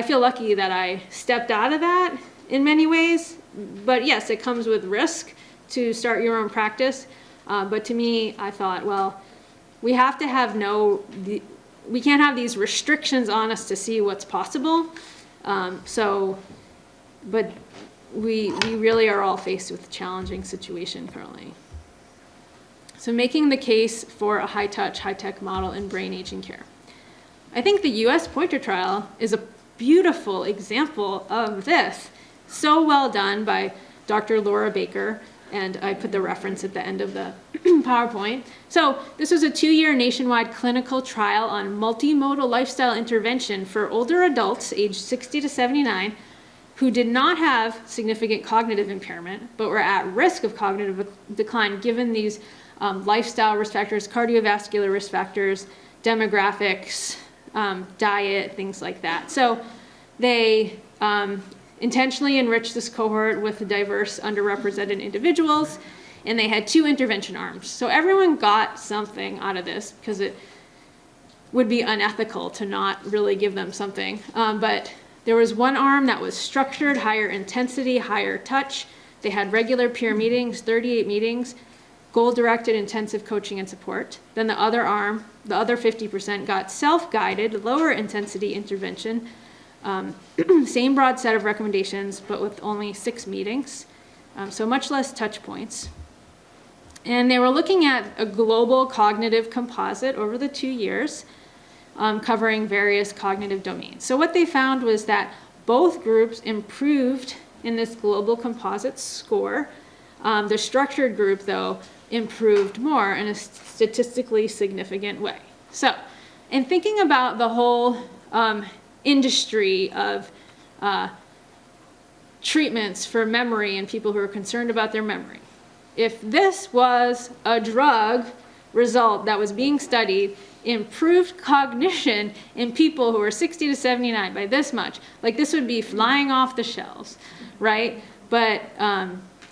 Speaker 5: feel lucky that I stepped out of that in many ways. But yes, it comes with risk to start your own practice. But to me, I thought, well, we have to have we can't have these restrictions on us to see what's possible. But we really are all faced with a challenging situation currently. So making the case for a high-touch, high-tech model in brain aging care. I think the US Pointer trial is a beautiful example of this. So well done by Dr. Laura Baker, and I put the reference at the end of the PowerPoint. So this was a 2-year nationwide clinical trial on multimodal lifestyle intervention for older adults aged 60 to 79 who did not have significant cognitive impairment, but were at risk of cognitive decline given these lifestyle risk factors, cardiovascular risk factors, demographics, diet, things like that. So they intentionally enriched this cohort with diverse, underrepresented individuals, and they had 2 intervention arms. So everyone got something out of this because it would be unethical to not really give them something. But there was one arm that was structured, higher intensity, higher touch. They had regular peer meetings, 38 meetings, goal-directed intensive coaching and support. Then the other arm, the other 50%, got self-guided, lower intensity intervention, same broad set of recommendations, but with only 6 meetings, so much less touch points. And they were looking at a global cognitive composite over the 2 years, covering various cognitive domains. So what they found was that both groups improved in this global composite score. The structured group, though, improved more in a statistically significant way. So, in thinking about the whole industry of treatments for memory and people who are concerned about their memory, if this was a drug result that was being studied, improved cognition in people who are 60 to 79 by this much, like this would be flying off the shelves, right? But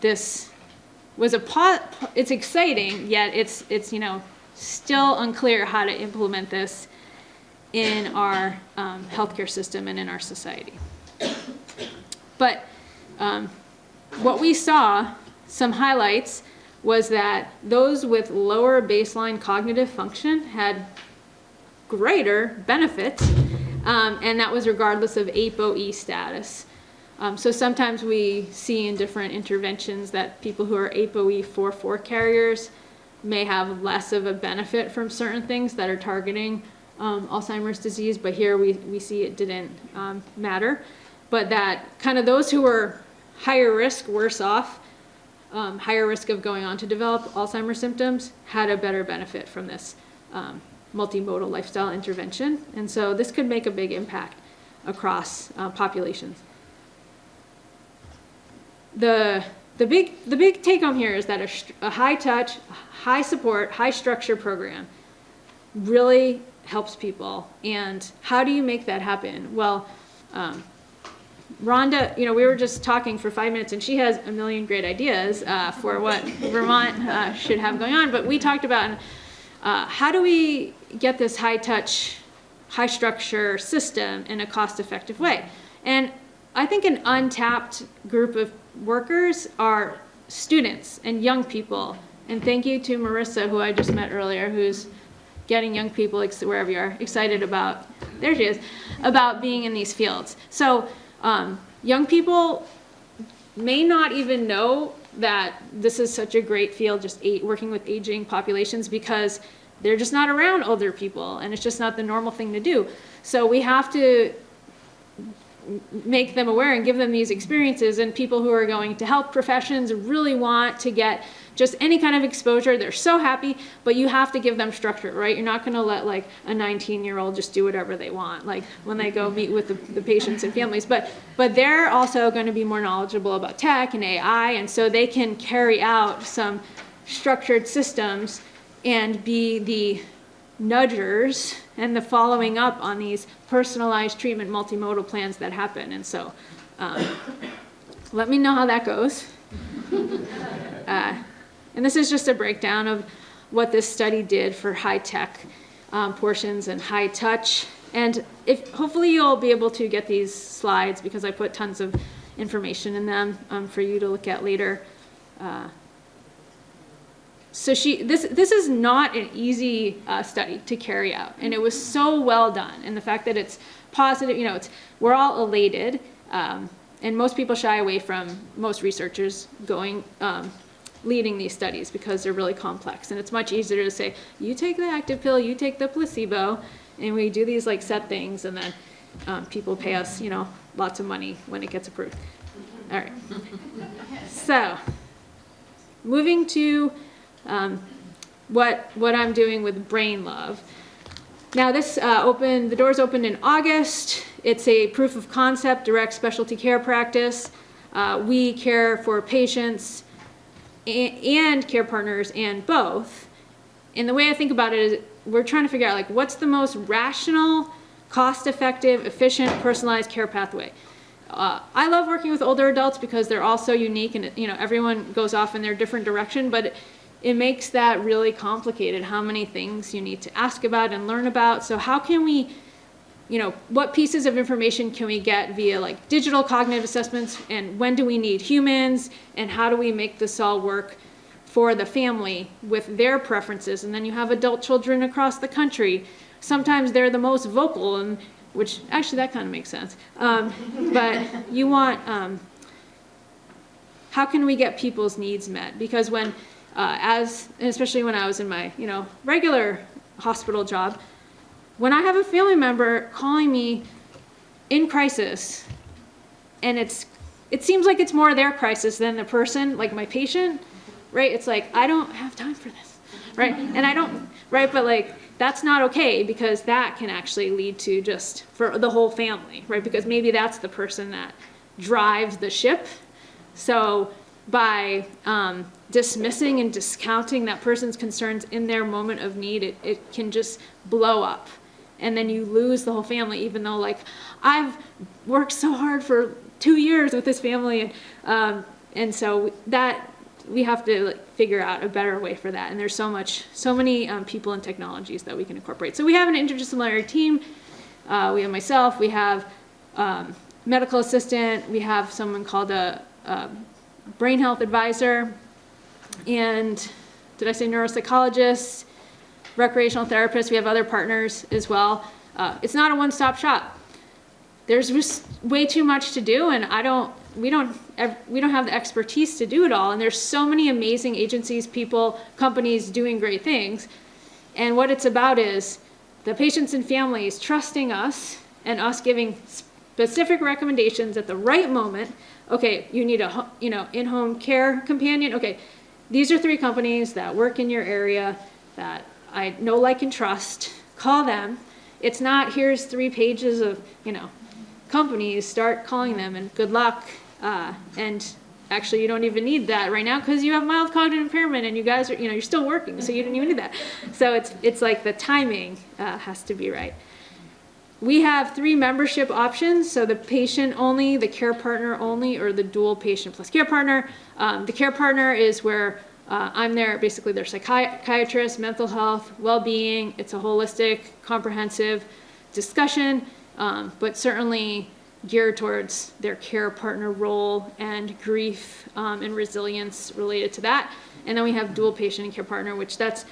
Speaker 5: this was it's exciting, yet it's still unclear how to implement this in our healthcare system and in our society. But what we saw, some highlights, was that those with lower baseline cognitive function had greater benefits, and that was regardless of ApoE status. So sometimes we see in different interventions that people who are ApoE 4/4 carriers may have less of a benefit from certain things that are targeting Alzheimer's disease, but here we see it didn't matter. But that kind of those who were higher risk, worse off, higher risk of going on to develop Alzheimer's symptoms, had a better benefit from this multimodal lifestyle intervention. And so this could make a big impact across populations. The big take home here is that a high touch, high support, high structure program really helps people. And how do you make that happen? Well, Rhonda, we were just talking for 5 minutes, and she has a million great ideas for what Vermont should have going on. But we talked about how do we get this high touch, high structure system in a cost-effective way? And I think an untapped group of workers are students and young people. And thank you to Marissa, who I just met earlier, who's getting young people, wherever you are, excited about, there she is, about being in these fields. So young people may not even know that this is such a great field, just working with aging populations, because they're just not around older people, and it's just not the normal thing to do. So we have to make them aware and give them these experiences, and people who are going to health professions really want to get just any kind of exposure. They're so happy, but you have to give them structure, right? You're not going to let like a 19-year-old just do whatever they want, like when they go meet with the patients and families. But they're also going to be more knowledgeable about tech and AI, and so they can carry out some structured systems and be the nudgers and the following up on these personalized treatment multimodal plans that happen. And so let me know how that goes. And this is just a breakdown of what this study did for high-tech portions and high-touch. And hopefully you'll be able to get these slides, because I put tons of information in them for you to look at later. So this is not an easy study to carry out, and it was so well done. And the fact that it's positive, we're all elated, and most people shy away from most researchers leading these studies because they're really complex. And it's much easier to say, you take the active pill, you take the placebo, and we do these like set things, and then people pay us, lots of money when it gets approved. All right. So, moving to what I'm doing with Brain Love. Now this the doors opened in August. It's a proof of concept direct specialty care practice. We care for patients and care partners and both. And the way I think about it is we're trying to figure out like what's the most rational, cost-effective, efficient, personalized care pathway. I love working with older adults because they're all so unique, and everyone goes off in their different direction, but it makes that really complicated, how many things you need to ask about and learn about. So how can we, what pieces of information can we get via like digital cognitive assessments, and when do we need humans, and how do we make this all work for the family with their preferences? And then you have adult children across the country. Sometimes they're the most vocal, and which actually that kind of makes sense. But you want, how can we get people's needs met? Because when, especially when I was in my, regular hospital job, when I have a family member calling me in crisis, and it seems like it's more their crisis than the person, like my patient, right? It's like, I don't have time for this, right? And I don't, right? But like, that's not okay, because that can actually lead to just for the whole family, right? Because maybe that's the person that drives the ship. So by dismissing and discounting that person's concerns in their moment of need, it can just blow up. And then you lose the whole family, even though like I've worked so hard for 2 years with this family. And so that we have to like figure out a better way for that. And there's so many people and technologies that we can incorporate. So we have an interdisciplinary team. We have myself, we have medical assistant, we have someone called a brain health advisor, and did I say neuropsychologist, recreational therapist. We have other partners as well. It's not a one-stop shop. There's just way too much to do, and we don't have the expertise to do it all. And there's so many amazing agencies, people, companies doing great things. And what it's about is the patients and families trusting us, and us giving specific recommendations at the right moment. Okay, you need a in-home care companion. Okay, these are 3 companies that work in your area that I know, like, and trust. Call them. It's not, here's 3 pages of, companies, start calling them, and good luck. And actually, you don't even need that right now because you have mild cognitive impairment, and you guys are, you're still working, so you don't even need that. So it's like the timing has to be right. We have 3 membership options, so the patient only, the care partner only, or the dual patient plus care partner. The care partner is where I'm basically their psychiatrist, mental health, well-being. It's a holistic, comprehensive discussion, but certainly geared towards their care partner role and grief and resilience related to that. And then we have dual patient and care partner, which that's,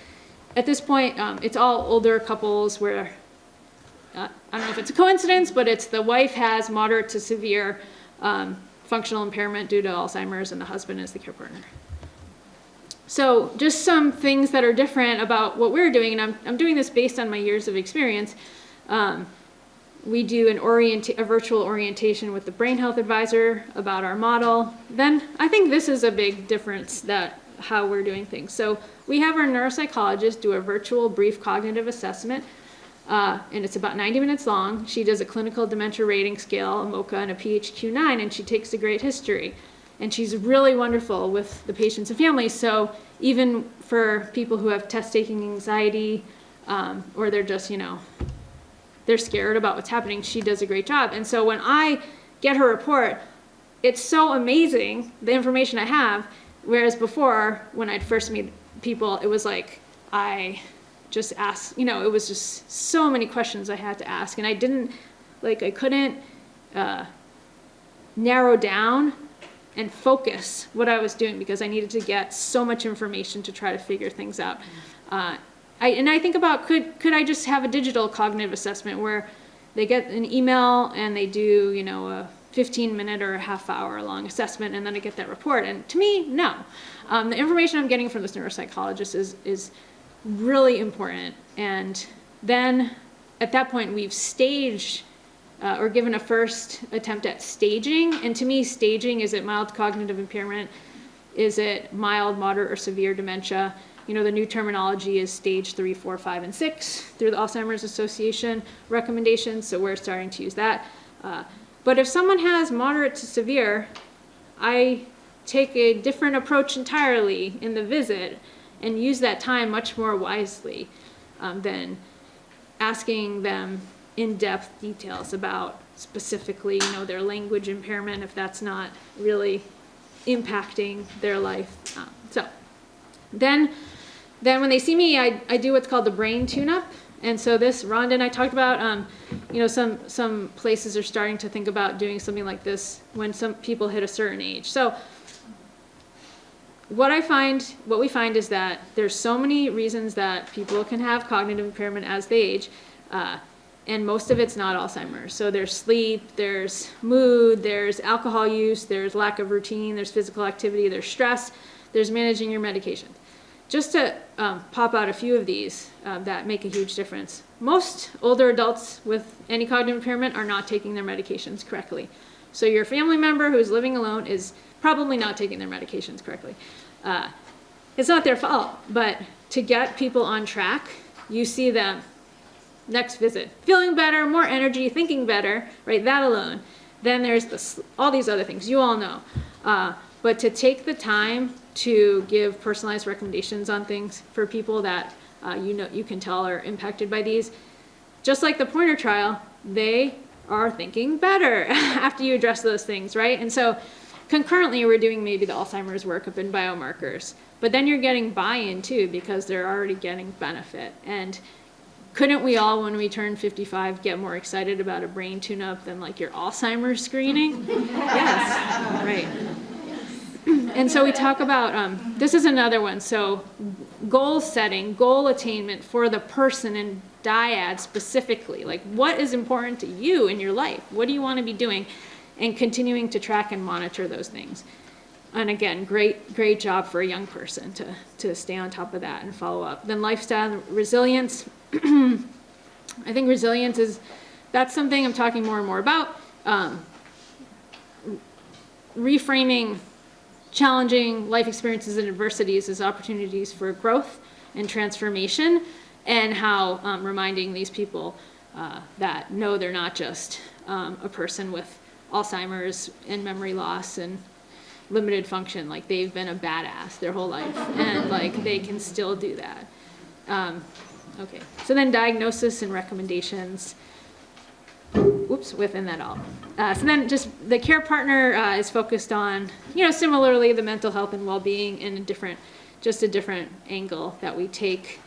Speaker 5: at this point, it's all older couples where, I don't know if it's a coincidence, but it's the wife has moderate to severe functional impairment due to Alzheimer's and the husband is the care partner. So just some things that are different about what we're doing, and I'm doing this based on my years of experience. We do a virtual orientation with the brain health advisor about our model. Then I think this is a big difference that how we're doing things. So we have our neuropsychologist do a virtual brief cognitive assessment, and it's about 90 minutes long. She does a clinical dementia rating scale, a MoCA, and a PHQ-9, and she takes a great history. And she's really wonderful with the patients and families. So even for people who have test-taking anxiety, or they're just, they're scared about what's happening, she does a great job. And so when I get her report, it's so amazing, the information I have, whereas before, when I'd first meet people, it was like, I just asked, it was just so many questions I had to ask, and I couldn't narrow down and focus what I was doing because I needed to get so much information to try to figure things out. I think about, could I just have a digital cognitive assessment where they get an email and they do, a 15-minute or a half-hour long assessment, and then I get that report? And to me, no. The information I'm getting from this neuropsychologist is really important. And then at that point, we've staged or given a first attempt at staging. And to me, staging, is it mild cognitive impairment? Is it mild, moderate, or severe dementia? The new terminology is stage 3, 4, 5, and 6 through the Alzheimer's Association recommendations, so we're starting to use that. But if someone has moderate to severe, I take a different approach entirely in the visit and use that time much more wisely than asking them in-depth details about specifically, their language impairment if that's not really impacting their life. So then when they see me, I do what's called the brain tune-up. And so this, Rhonda and I talked about, some places are starting to think about doing something like this when some people hit a certain age. So what we find is that there's so many reasons that people can have cognitive impairment as they age, and most of it's not Alzheimer's. So there's sleep, there's mood, there's alcohol use, there's lack of routine, there's physical activity, there's stress, there's managing your medication. Just to pop out a few of these that make a huge difference. Most older adults with any cognitive impairment are not taking their medications correctly. So your family member who's living alone is probably not taking their medications correctly. It's not their fault, but to get people on track, you see them next visit feeling better, more energy, thinking better, right? That alone. Then there's all these other things you all know. But to take the time to give personalized recommendations on things for people that you can tell are impacted by these, just like the Pointer trial, they are thinking better after you address those things, right? And so concurrently, we're doing maybe the Alzheimer's work up in biomarkers, but then you're getting buy-in too because they're already getting benefit. And couldn't we all, when we turn 55, get more excited about a brain tune-up than like your Alzheimer's screening? Yes, right. And so we talk about, this is another one, so goal setting, goal attainment for the person in dyad specifically. Like, what is important to you in your life? What do you want to be doing? And continuing to track and monitor those things. And again, great job for a young person to stay on top of that and follow up. Then lifestyle and resilience. I think resilience that's something I'm talking more and more about. Reframing challenging life experiences and adversities as opportunities for growth and transformation, and how reminding these people that no, they're not just a person with Alzheimer's and memory loss and limited function. Like, they've been a badass their whole life, and like they can still do that. Okay, so then diagnosis and recommendations. Oops, within that all. So then just the care partner is focused on, similarly the mental health and well-being in a different angle that we take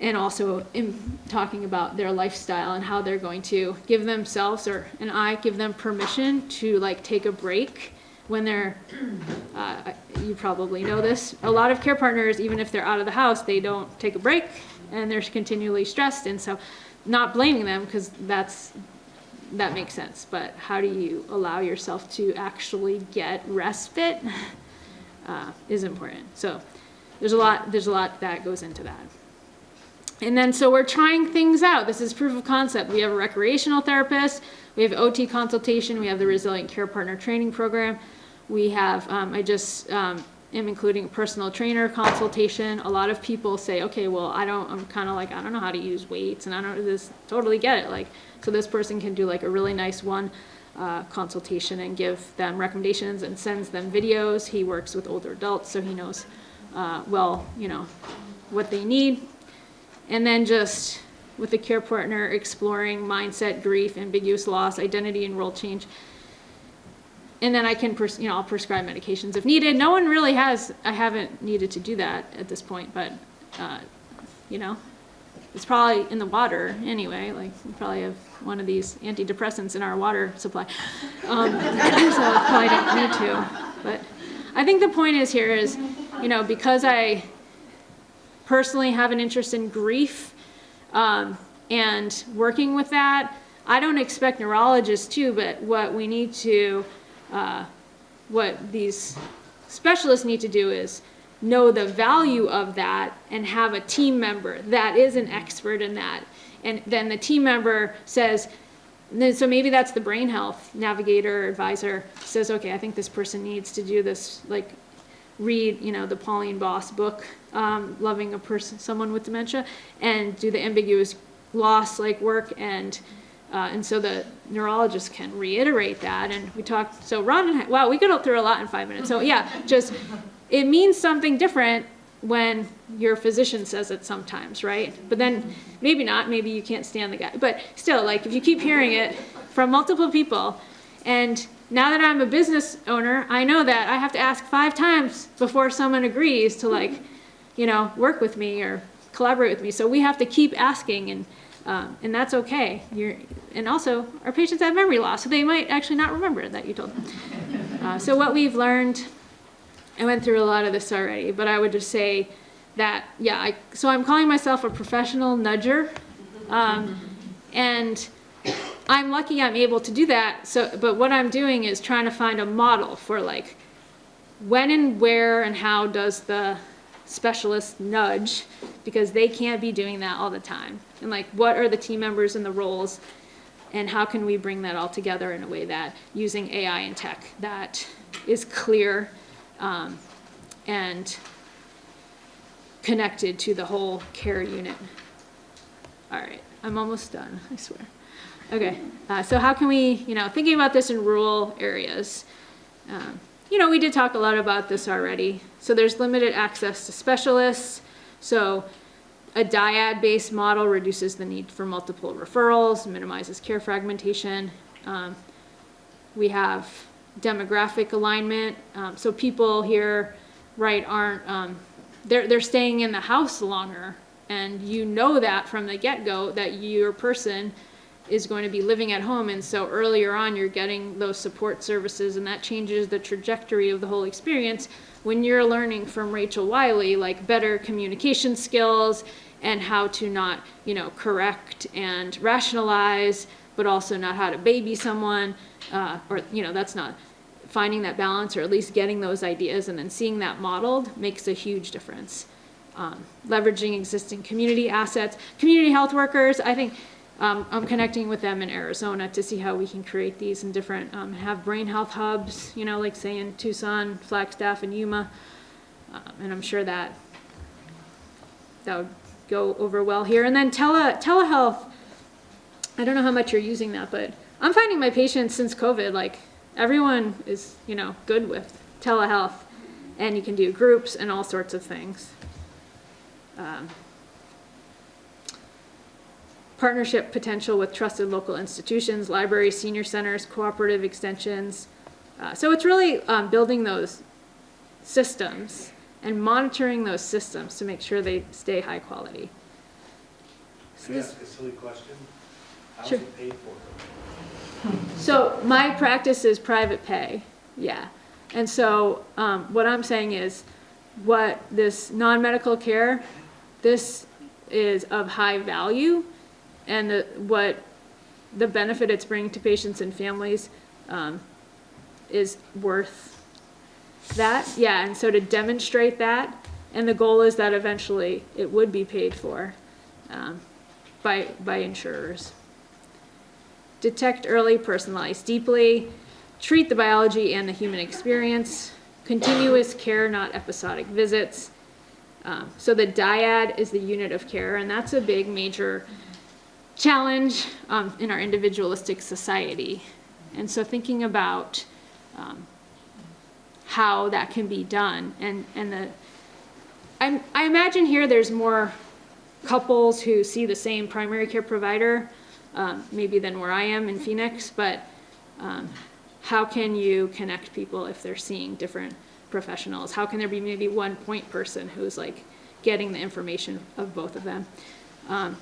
Speaker 5: and also in talking about their lifestyle and how they're going to give themselves and I give them permission to like take a break when they're, you probably know this, a lot of care partners, even if they're out of the house, they don't take a break and they're continually stressed. And so not blaming them, because that makes sense, but how do you allow yourself to actually get respite is important. So there's a lot that goes into that. And then, so we're trying things out. This is proof of concept. We have a recreational therapist, we have OT consultation, we have the Resilient Care Partner Training Program. We have, I just am including personal trainer consultation. A lot of people say, okay, well, I'm kind of like, I don't know how to use weights, and I don't just totally get it. Like, so this person can do like a really nice consultation and give them recommendations and sends them videos. He works with older adults, so he knows, well, you know, what they need. And then just with the care partner, exploring mindset, grief, ambiguous loss, identity, and role change. And then I can, I'll prescribe medications if needed. No one really has, I haven't needed to do that at this point, but, it's probably in the water anyway. Like, we probably have one of these antidepressants in our water supply. So I probably don't need to. But I think the point is here is, because I personally have an interest in grief and working with that, I don't expect neurologists to, but what we need to, what these specialists need to do is know the value of that and have a team member that is an expert in that. And then the team member says, so maybe that's the brain health navigator, advisor, says, okay, I think this person needs to do this, like read, the Pauline Boss book, Loving a Person, Someone with Dementia, and do the ambiguous loss like work, and so the neurologist can reiterate that. And we talked, so Ron and I, wow, we got through a lot in 5 minutes. So yeah, just, it means something different when your physician says it sometimes, right? But then maybe not, maybe you can't stand the guy. But still, like, if you keep hearing it from multiple people, and now that I'm a business owner, I know that I have to ask 5 times before someone agrees to, like, work with me or collaborate with me. So we have to keep asking, and that's okay. And also, our patients have memory loss, so they might actually not remember that you told them. So what we've learned, I went through a lot of this already, but I would just say that, so I'm calling myself a professional nudger, and I'm lucky I'm able to do that. So, but what I'm doing is trying to find a model for, like, when and where and how does the specialist nudge, because they can't be doing that all the time. And, like, what are the team members and the roles, and how can we bring that all together in a way that, using AI and tech, that is clear and connected to the whole care unit. All right, I'm almost done, I swear. Okay, so how can we, thinking about this in rural areas, we did talk a lot about this already. So there's limited access to specialists. So a dyad-based model reduces the need for multiple referrals, minimizes care fragmentation. We have demographic alignment. So people here, right, aren't, they're staying in the house longer. And that from the get-go that your person is going to be living at home, and so earlier on you're getting those support services, and that changes the trajectory of the whole experience when you're learning from Rachel Wiley, like, better communication skills and how to not, correct and rationalize, but also not how to baby someone, or, that's not finding that balance, or at least getting those ideas and then seeing that modeled makes a huge difference. Leveraging existing community assets. Community health workers, I think, I'm connecting with them in Arizona to see how we can create these in different, have brain health hubs, like say in Tucson, Flagstaff, and Yuma. And I'm sure that would go over well here. And then telehealth, I don't know how much you're using that, but I'm finding my patients since COVID, like, everyone is, good with telehealth, and you can do groups and all sorts of things. Partnership potential with trusted local institutions, libraries, senior centers, cooperative extensions. So it's really building those systems and monitoring those systems to make sure they stay high quality.
Speaker 7: Can I ask a silly question? How's
Speaker 5: Sure.
Speaker 7: it paid for?
Speaker 5: So my practice is private pay, yeah. And so what I'm saying is, what this non-medical care, this is of high value, and what the benefit it's bringing to patients and families is worth that, yeah. And so to demonstrate that, and the goal is that eventually it would be paid for by insurers. Detect early, personalize deeply, treat the biology and the human experience, continuous care, not episodic visits. So the dyad is the unit of care, and that's a big major challenge in our individualistic society. And so thinking about how that can be done, I imagine here there's more couples who see the same primary care provider maybe than where I am in Phoenix, but how can you connect people if they're seeing different professionals? How can there be maybe one point person who's like getting the information of both of them?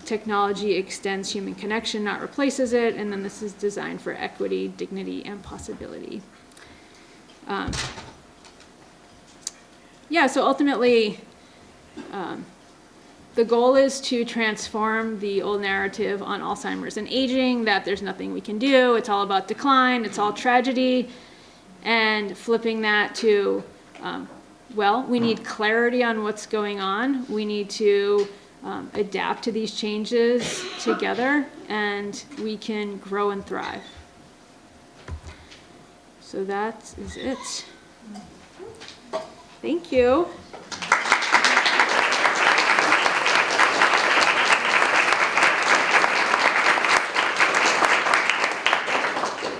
Speaker 5: Technology extends human connection, not replaces it, and then this is designed for equity, dignity, and possibility. Yeah, so ultimately, the goal is to transform the old narrative on Alzheimer's and aging, that there's nothing we can do, it's all about decline, it's all tragedy, and flipping that to, well, we need clarity on what's going on, we need to adapt to these changes together, and we can grow and thrive. So that is it. Thank you.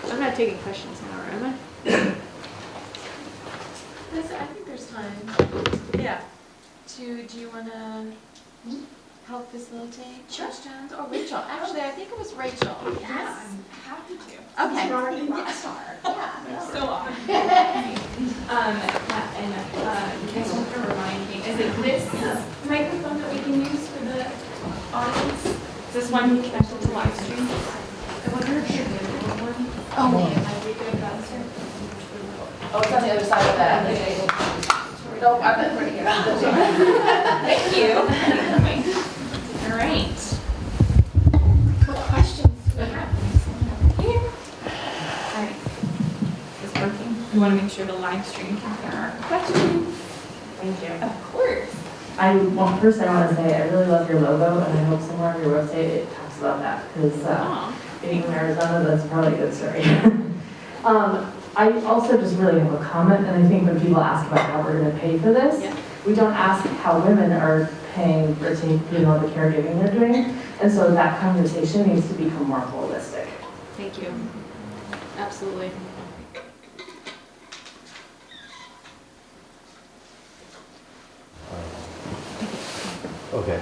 Speaker 5: I'm not taking questions now, am I?
Speaker 1: I think there's time. Yeah. Do you want to help facilitate questions? Or Rachel? Actually, I think it was Rachel.
Speaker 3: Yes, I'm happy to.
Speaker 1: Okay.
Speaker 3: You're already rock star.
Speaker 1: Yeah.
Speaker 3: So on. You guys have to remind me, is it this microphone that we can use for the audience? Is this one connected to live stream? I wonder if you're good with one.
Speaker 1: Oh,
Speaker 3: man. Might be good about it.
Speaker 8: Oh, it's on the other side of that. Nope, I've been pretty good.
Speaker 3: Thank you. All right. What questions do you have? Here. All right. Is this working? We want to make sure the live stream can hear our questions.
Speaker 8: Thank you.
Speaker 3: Of course.
Speaker 8: First I want to say I really love your logo, and I hope somewhere on your website it talks about that, because being from Arizona, that's probably a good story. I also just really have a comment, and I think when people ask about how we're going to pay for this, we don't ask how women are paying for the caregiving they're doing, and so that conversation needs to become more holistic.
Speaker 5: Thank you. Absolutely.
Speaker 9: Okay.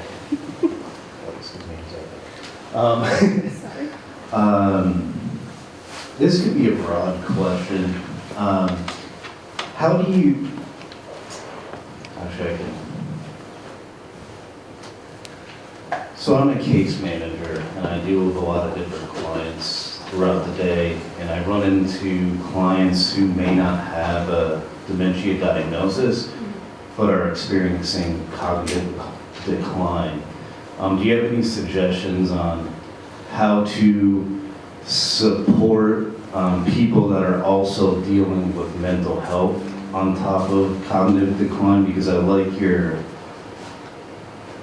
Speaker 9: Sorry. This could be a broad question. How do you, actually I can, so I'm a case manager and I deal with a lot of different clients throughout the day, and I run into clients who may not have a dementia diagnosis, but are experiencing cognitive decline. Do you have any suggestions on how to support people that are also dealing with mental health on top of cognitive decline? Because I like your,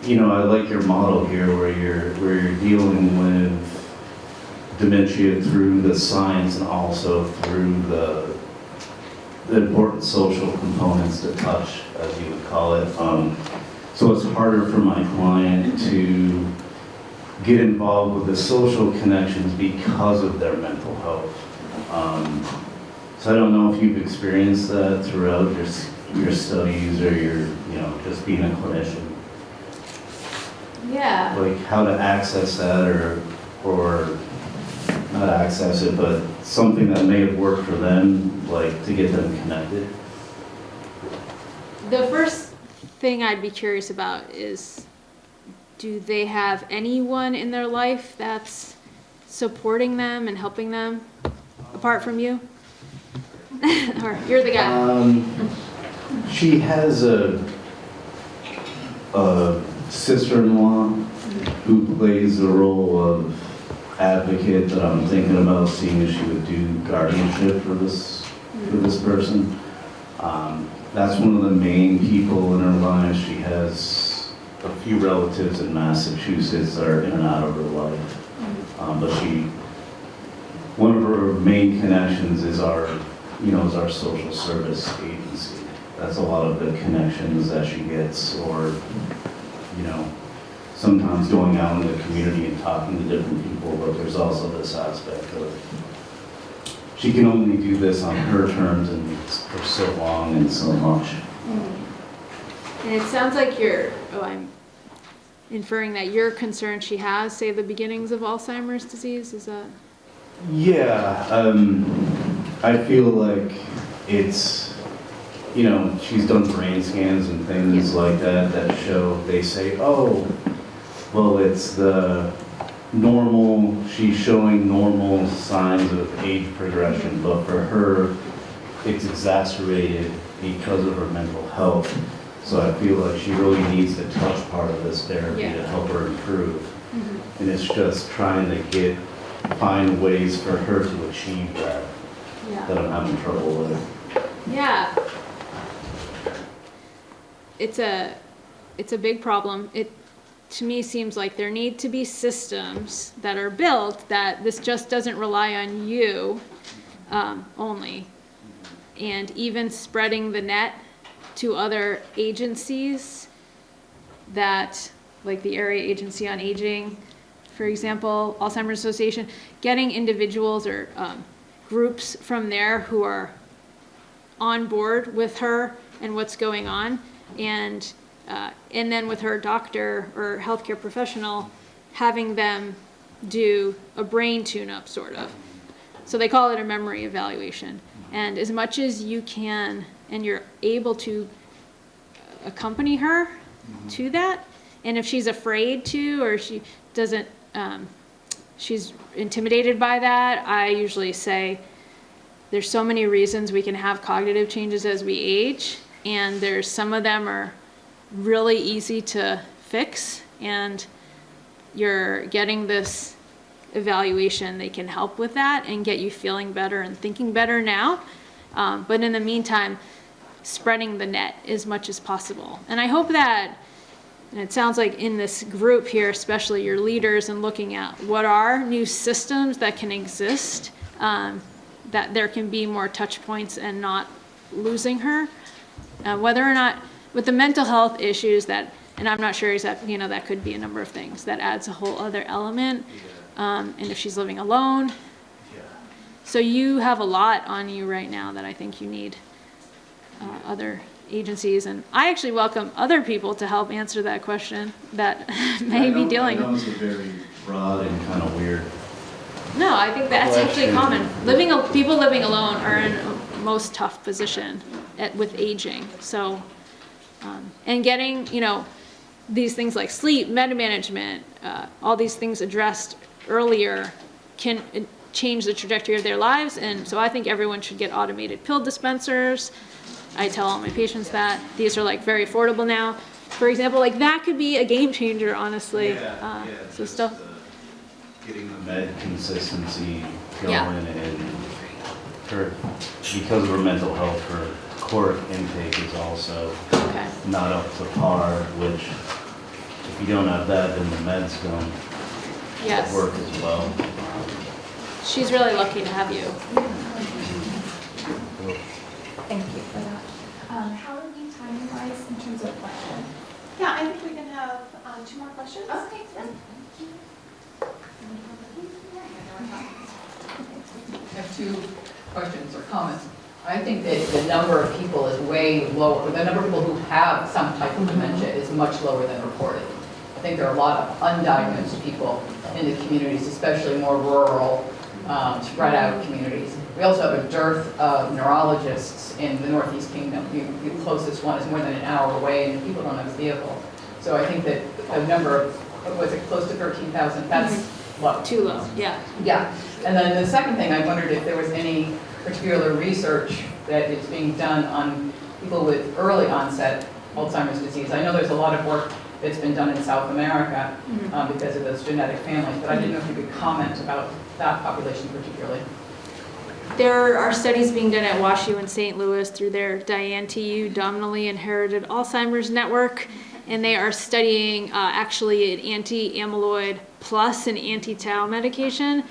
Speaker 9: I like your model here where you're dealing with dementia through the science and also through the important social components to touch, as you would call it. So it's harder for my client to get involved with the social connections because of their mental health. So I don't know if you've experienced that throughout your studies or your, just being a clinician.
Speaker 5: Yeah.
Speaker 9: Like how to access that or not access it, but something that may have worked for them, like to get them connected.
Speaker 5: The first thing I'd be curious about is do they have anyone in their life that's supporting them and helping them apart from you? Or you're the guy?
Speaker 9: She has a sister-in-law who plays the role of advocate that I'm thinking about seeing if she would do guardianship for this person. That's one of the main people in her life. She has a few relatives in Massachusetts that are in and out of her life. But one of her main connections is our social service agency. That's a lot of the connections that she gets, or, sometimes going out in the community and talking to different people, but there's also this aspect of she can only do this on her terms and for so long and so much.
Speaker 5: And it sounds like I'm inferring that you're concerned she has, say, the beginnings of Alzheimer's disease, is that?
Speaker 9: Yeah, I feel like it's, she's done brain scans and things like that show, they say, oh, well, it's the normal, she's showing normal signs of age progression, but for her, it's exacerbated because of her mental health. So I feel like she really needs to touch part of this therapy to help her improve. And it's just trying to find ways for her to achieve that I'm having trouble with.
Speaker 5: Yeah. It's a big problem. It, to me, seems like there need to be systems that are built that this just doesn't rely on you only. And even spreading the net to other agencies that, like the Area Agency on Aging, for example, Alzheimer's Association, getting individuals or groups from there who are on board with her and what's going on, and then with her doctor or healthcare professional, having them do a brain tune-up, sort of. So they call it a memory evaluation. And as much as you can, and you're able to accompany her to that, and if she's afraid to, or she doesn't, she's intimidated by that, I usually say, there's so many reasons we can have cognitive changes as we age, and there's some of them are really easy to fix, and you're getting this evaluation, they can help with that and get you feeling better and thinking better now. But in the meantime, spreading the net as much as possible. And I hope that, and it sounds like in this group here, especially your leaders, and looking at what are new systems that can exist, that there can be more touch points and not losing her. Whether or not, with the mental health issues that, and I'm not sure exactly, that could be a number of things. That adds a whole other element. And if she's living alone. So you have a lot on you right now that I think you need other agencies. And I actually welcome other people to help answer that question that may be dealing.
Speaker 9: I know it's a very broad and kind of weird.
Speaker 5: No, I think that's actually common. People living alone are in a most tough position with aging. So, and getting, these things like sleep, management, all these things addressed earlier can change the trajectory of their lives. And so I think everyone should get automated pill dispensers. I tell all my patients that. These are like very affordable now. For example, like that could be a game changer, honestly. So stuff.
Speaker 9: Getting the med consistency going, and because of her mental health, her caloric intake is also not up to par, which if you don't have that, then the meds don't work as well.
Speaker 5: She's really lucky to have you.
Speaker 3: Thank you for that. How are we timing-wise in terms of questions?
Speaker 1: Yeah, I think we can have 2 more questions.
Speaker 3: Okay,
Speaker 10: I have 2 questions or comments. I think that the number of people is way lower. The number of people who have some type of dementia is much lower than reported. I think there are a lot of undiagnosed people in the communities, especially more rural, spread out communities. We also have a dearth of neurologists in the Northeast Kingdom. The closest one is more than an hour away, and people don't have a vehicle. So I think that the number of what was it, close to 13,000, that's low.
Speaker 5: Too low, yeah.
Speaker 10: Yeah, and then the second thing, I wondered if there was any particular research that is being done on people with early onset Alzheimer's disease. I know there's a lot of work that's been done in South America because of those genetic families, but I didn't know if you could comment about that population particularly.
Speaker 5: There are studies being done at WashU in St. Louis through their Diane TU Dominantly Inherited Alzheimer's Network, and they are studying actually an anti-amyloid plus an anti-tau medication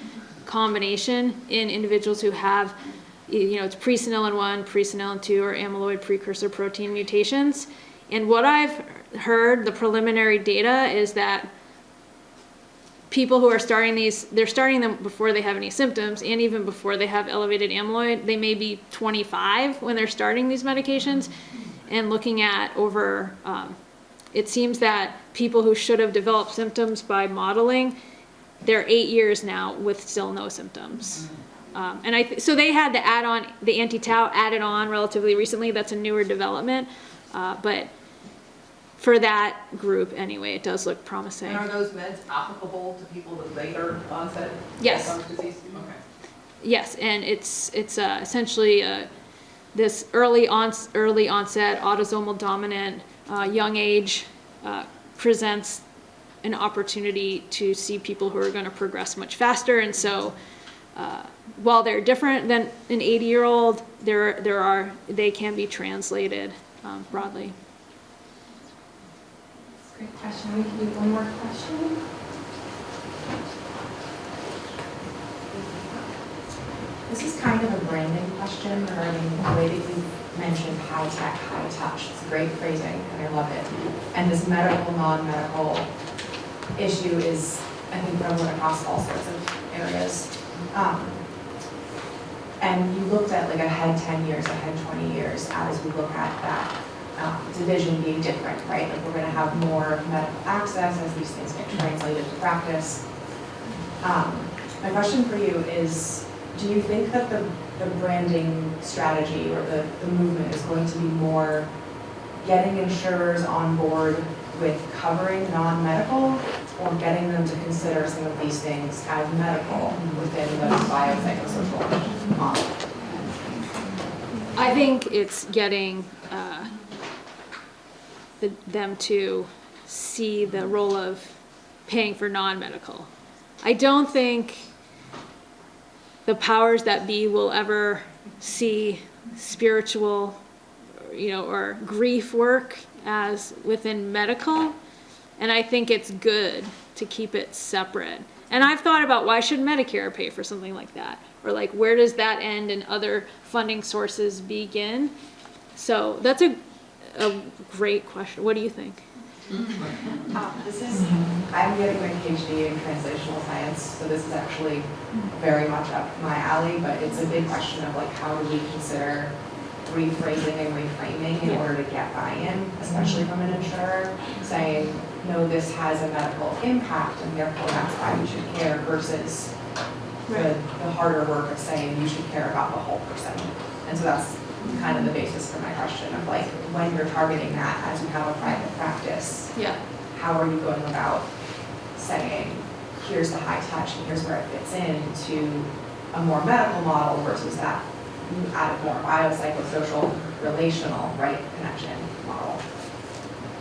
Speaker 5: combination in individuals who have, it's presenilin 1, presenilin 2, or amyloid precursor protein mutations. And what I've heard, the preliminary data, is that people who are starting these, they're starting them before they have any symptoms and even before they have elevated amyloid. They may be 25 when they're starting these medications. And looking at over, it seems that people who should have developed symptoms by modeling, they're 8 years now with still no symptoms. So they had the add-on, the anti-tau added on relatively recently. That's a newer development. But for that group, anyway, it does look promising.
Speaker 10: And are those meds applicable to people with later onset
Speaker 5: Yes.
Speaker 10: Alzheimer's disease? Okay.
Speaker 5: Yes, and it's essentially this early onset autosomal dominant young age presents an opportunity to see people who are going to progress much faster. And so while they're different than an 80-year-old, they can be translated broadly.
Speaker 3: Great question. We can do one more question.
Speaker 11: This is kind of a branding question regarding the way that you mentioned high tech, high touch. It's great phrasing, and I love it. And this medical, non-medical issue is, I think, prevalent across all sorts of areas. And you looked at like ahead 10 years, ahead 20 years as we look at that division being different, right? Like we're going to have more medical access as these things get translated to practice. My question for you is, do you think that the branding strategy or the movement is going to be more getting insurers on board with covering non-medical, or getting them to consider some of these things as medical within the biopsychosocial model?
Speaker 5: I think it's getting them to see the role of paying for non-medical. I don't think the powers that be will ever see spiritual, or grief work as within medical. And I think it's good to keep it separate. And I've thought about, why should Medicare pay for something like that? Or like, where does that end and other funding sources begin? So that's a great question. What do you think?
Speaker 11: I'm getting my PhD in translational science, so this is actually very much up my alley, but it's a big question of like, how do we consider rephrasing and reframing in order to get buy-in, especially from an insurer, saying, no, this has a medical impact and therefore that's why you should care, versus the harder work of saying you should care about the whole person. And so that's kind of the basis for my question of like, when you're targeting that as you have a private practice, how are you going about saying, here's the high touch and here's where it fits into a more medical model versus that you added more biopsychosocial, relational, connection model?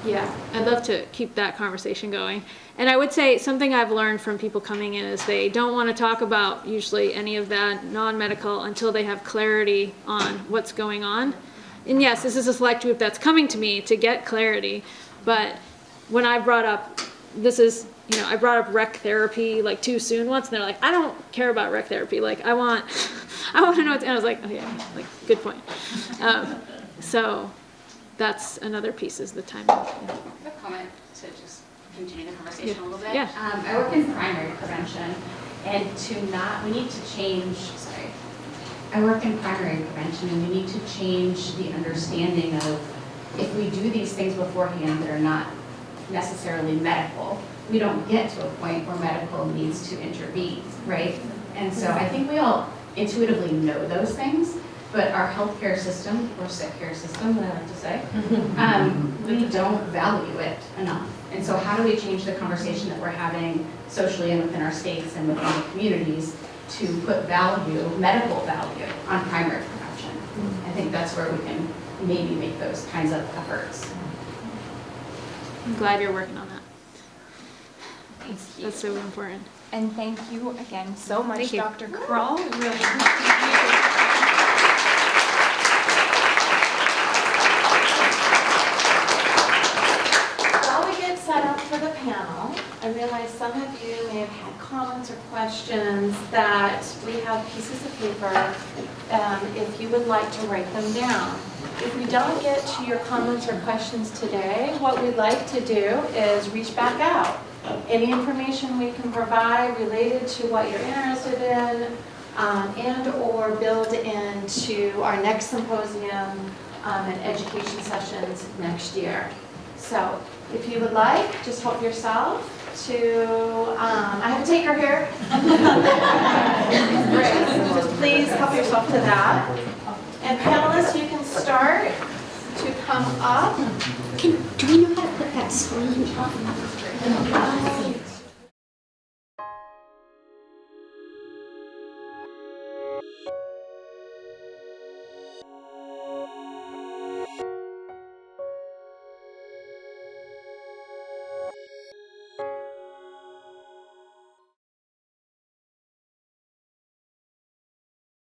Speaker 5: Yeah, I'd love to keep that conversation going. And I would say something I've learned from people coming in is they don't want to talk about usually any of that non-medical until they have clarity on what's going on. And yes, this is a select group that's coming to me to get clarity. But when I brought up, I brought up rec therapy like too soon once, and they're like, I don't care about rec therapy. Like I want to know what's, and I was like, okay, like good point. So that's another piece, is the timing.
Speaker 12: I have a comment to just continue the conversation a little bit.
Speaker 5: Yeah.
Speaker 12: I work in primary prevention, and we need to change, I work in primary prevention, and we need to change the understanding of, if we do these things beforehand that are not necessarily medical, we don't get to a point where medical needs to intervene, right? And so I think we all intuitively know those things, but our healthcare system, or sick care system, that I like to say, we don't value it enough. And so how do we change the conversation that we're having socially and within our states and within the communities to put value, medical value, on primary prevention? I think that's where we can maybe make those kinds of efforts.
Speaker 5: I'm glad you're working on that.
Speaker 3: Thank you.
Speaker 5: That's so important.
Speaker 3: And thank you again so much,
Speaker 5: Thank you.
Speaker 3: Dr. Kroll. We really appreciate it.
Speaker 1: While we get set up for the panel, I realize some of you may have had comments or questions that we have pieces of paper if you would like to write them down. If we don't get to your comments or questions today, what we'd like to do is reach back out. Any information we can provide related to what you're interested in and/or build into our next symposium and education sessions next year. So if you would like, just help yourself to, I have a taker here. Great, so just please help yourself to that. And panelists, you can start to come up.
Speaker 13: Do we know how to put that screen up?